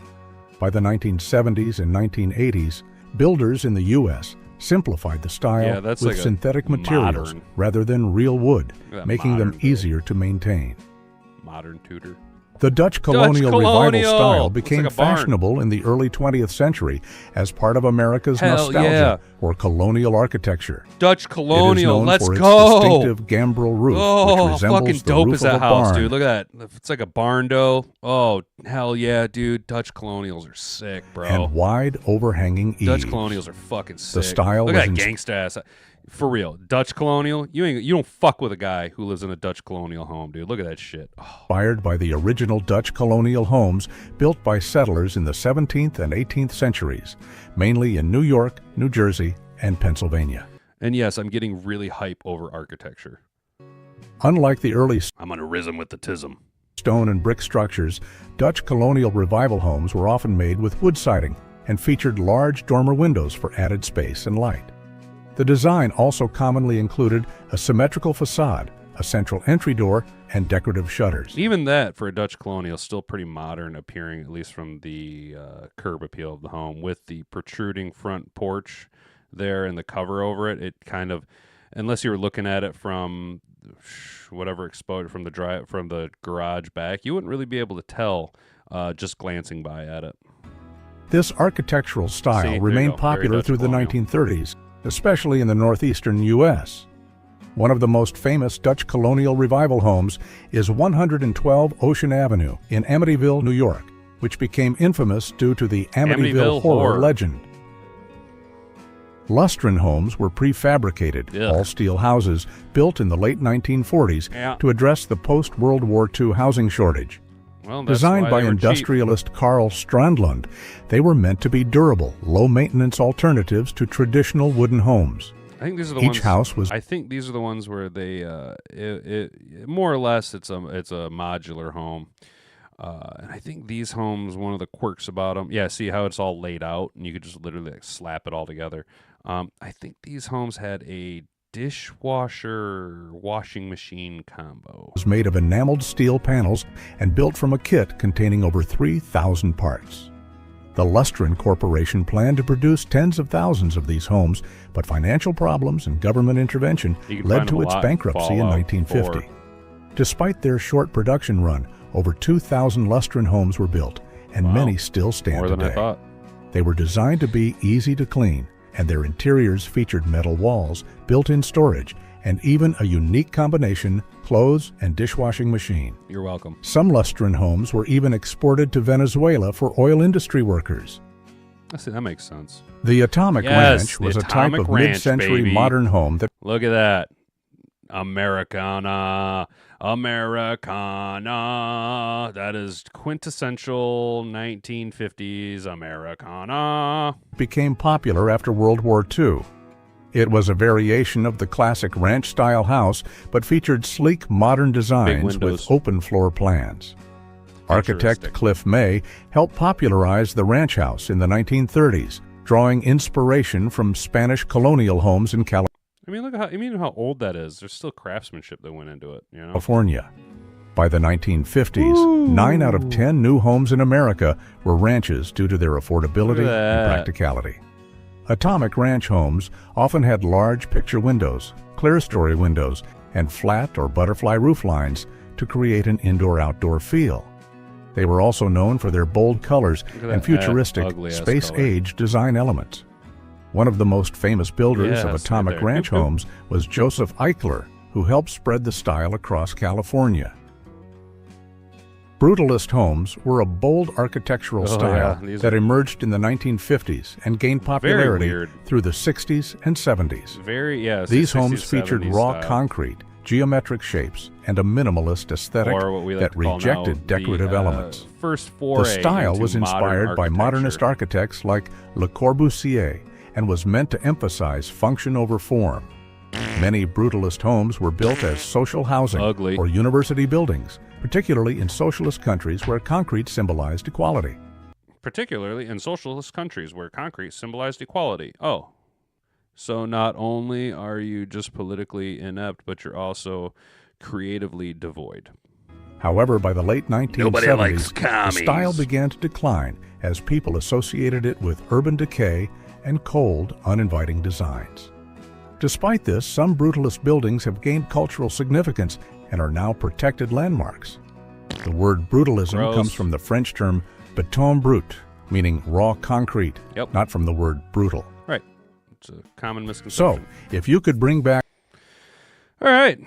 By the 1970s and 1980s, builders in the U.S. simplified the style with like synthetic materials rather than real wood, making them easier to maintain. Modern Tudor. The Dutch colonial revival style became fashionable in the early 20th century as part of America's nostalgia or colonial architecture. Dutch colonial, let's go! It is known for its distinctive gambrel roof, which resembles fucking the dope roof is that of a house, barn. dude. Look at that. It's like a barn dough. Oh, hell yeah, dude. Dutch colonials are sick, bro. And wide overhanging eaves. Dutch colonials are fucking sick. The style Look was at that gangsta ass. For real, Dutch colonial. You don't fuck with a guy who lives in a Dutch colonial home, dude. Look at that shit. Inspired by the original Dutch colonial homes built by settlers in the 17th and 18th centuries, mainly in New York, New Jersey, and Pennsylvania. And yes, I'm getting really hype over architecture. Unlike the early I'm on a rhythm with the tism. Stone and brick structures, Dutch colonial revival homes were often made with wood siding and featured large dormer windows for added space and light. The design also commonly included a symmetrical facade, a central entry door, and decorative shutters. Even that, for a Dutch colonial, still pretty modern appearing, at least from the curb appeal of the home, with the protruding front porch there and the cover over it. It kind of, unless you were looking at it from whatever exposure from the garage back, you wouldn't really be able to tell just glancing by at it. This architectural style remained popular through the 1930s, especially in the northeastern U.S. One of the most famous Dutch colonial revival homes is 112 Ocean Avenue in Amityville, New York, which became infamous due to the Amityville horror legend. Lustron homes were prefabricated, all-steel houses built in the late 1940s to address the post-World War II housing shortage. Well, designed by industrialist Carl Strandlund, they were meant to be durable, low-maintenance alternatives to traditional wooden homes. I think these are the Each ones. house was. I think these are the ones where they, more or less, it's a modular home, and I think these homes, one of the quirks about them, see how it's all laid out, and you could just literally like slap it all together. I think these homes had a dishwasher washing machine combo. Was made of enameled steel panels and built from a kit containing over 3,000 parts. The Lustron Corporation planned to produce tens of thousands of these homes, but financial problems and government intervention led to its bankruptcy in 1950. Despite their short production run, over 2,000 Lustron homes were built, and many still stand More than today. I thought. They were designed to be easy to clean, and their interiors featured metal walls, built-in storage, and even a unique combination clothes and dishwashing machine. You're welcome. Some Lustron homes were even exported to Venezuela for oil industry workers. I see, that makes sense. The Atomic Ranch was a type of mid-century modern home that... Look at that. Americana. That is quintessential 1950s Americana. became popular after World War II. It was a variation of the classic ranch-style house, but featured sleek modern designs with open floor plans. Architect Cliff May helped popularize the ranch house in the 1930s, drawing inspiration from Spanish colonial homes in California. How old that is. There's still craftsmanship that went into it, By the 1950s, 9 out of 10 new homes in America were ranches due to their affordability and practicality. Atomic Ranch homes often had large picture windows, clerestory windows, and flat or butterfly roof lines to create an indoor-outdoor feel. They were also known for their bold colors and futuristic, space-age design elements. One of the most famous builders of Atomic Ranch homes was Joseph Eichler, who helped spread the style across California. Brutalist homes were a bold architectural style that emerged in the 1950s and gained popularity through the 60s and 70s. These homes featured raw concrete, geometric shapes, and a minimalist aesthetic that rejected decorative elements. The style was inspired by modernist architects like Le Corbusier and was meant to emphasize function over form. Many brutalist homes were built as social housing or university buildings, particularly in socialist countries where concrete symbolized equality. Oh, so not only are you just politically inept, but you're also creatively devoid. However, by the late 1970s, the style began to decline as people associated it with urban decay and cold, uninviting designs. Despite this, some brutalist buildings have gained cultural significance and are now protected landmarks. The word brutalism comes from the French term béton brut, meaning raw concrete, not from the word brutal. Right. It's a common misconception. So, if you could bring back... All right.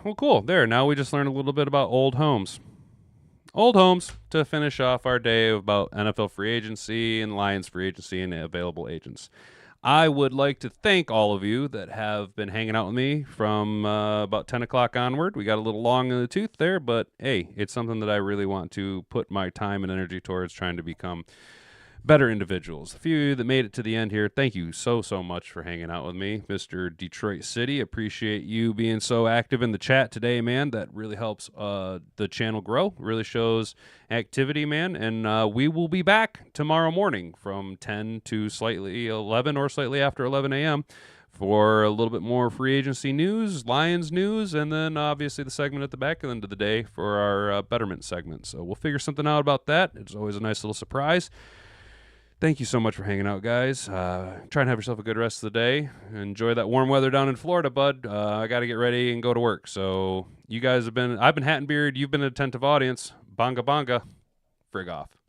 Well, cool. There, now we just learned a little bit about old homes. Old homes to finish off our day about NFL free agency and Lions free agency and available agents. I would like to thank all of you that have been hanging out with me from about 10 o'clock onward. We got a little long in the tooth there, but hey, it's something that I really want to put my time and energy towards trying to become better individuals. A few of you that made it to the end here, thank you so much for hanging out with me. Mr. Detroit City, appreciate you being so active in the chat today, man. That really helps the channel grow, really shows activity, man. And we will be back tomorrow morning from 10 to slightly 11 or slightly after 11 a.m. for a little bit more free agency news, Lions news, and then obviously the segment at the back end of the day for our Betterment segment. So we'll figure something out about that. It's always a nice little surprise. Thank you so much for hanging out, guys. Try and have yourself a good rest of the day. Enjoy that warm weather down in Florida, bud. I got to get ready and go to work. So you guys I've been Hat and Beard. You've been an attentive audience. Bonga bonga. Frig off.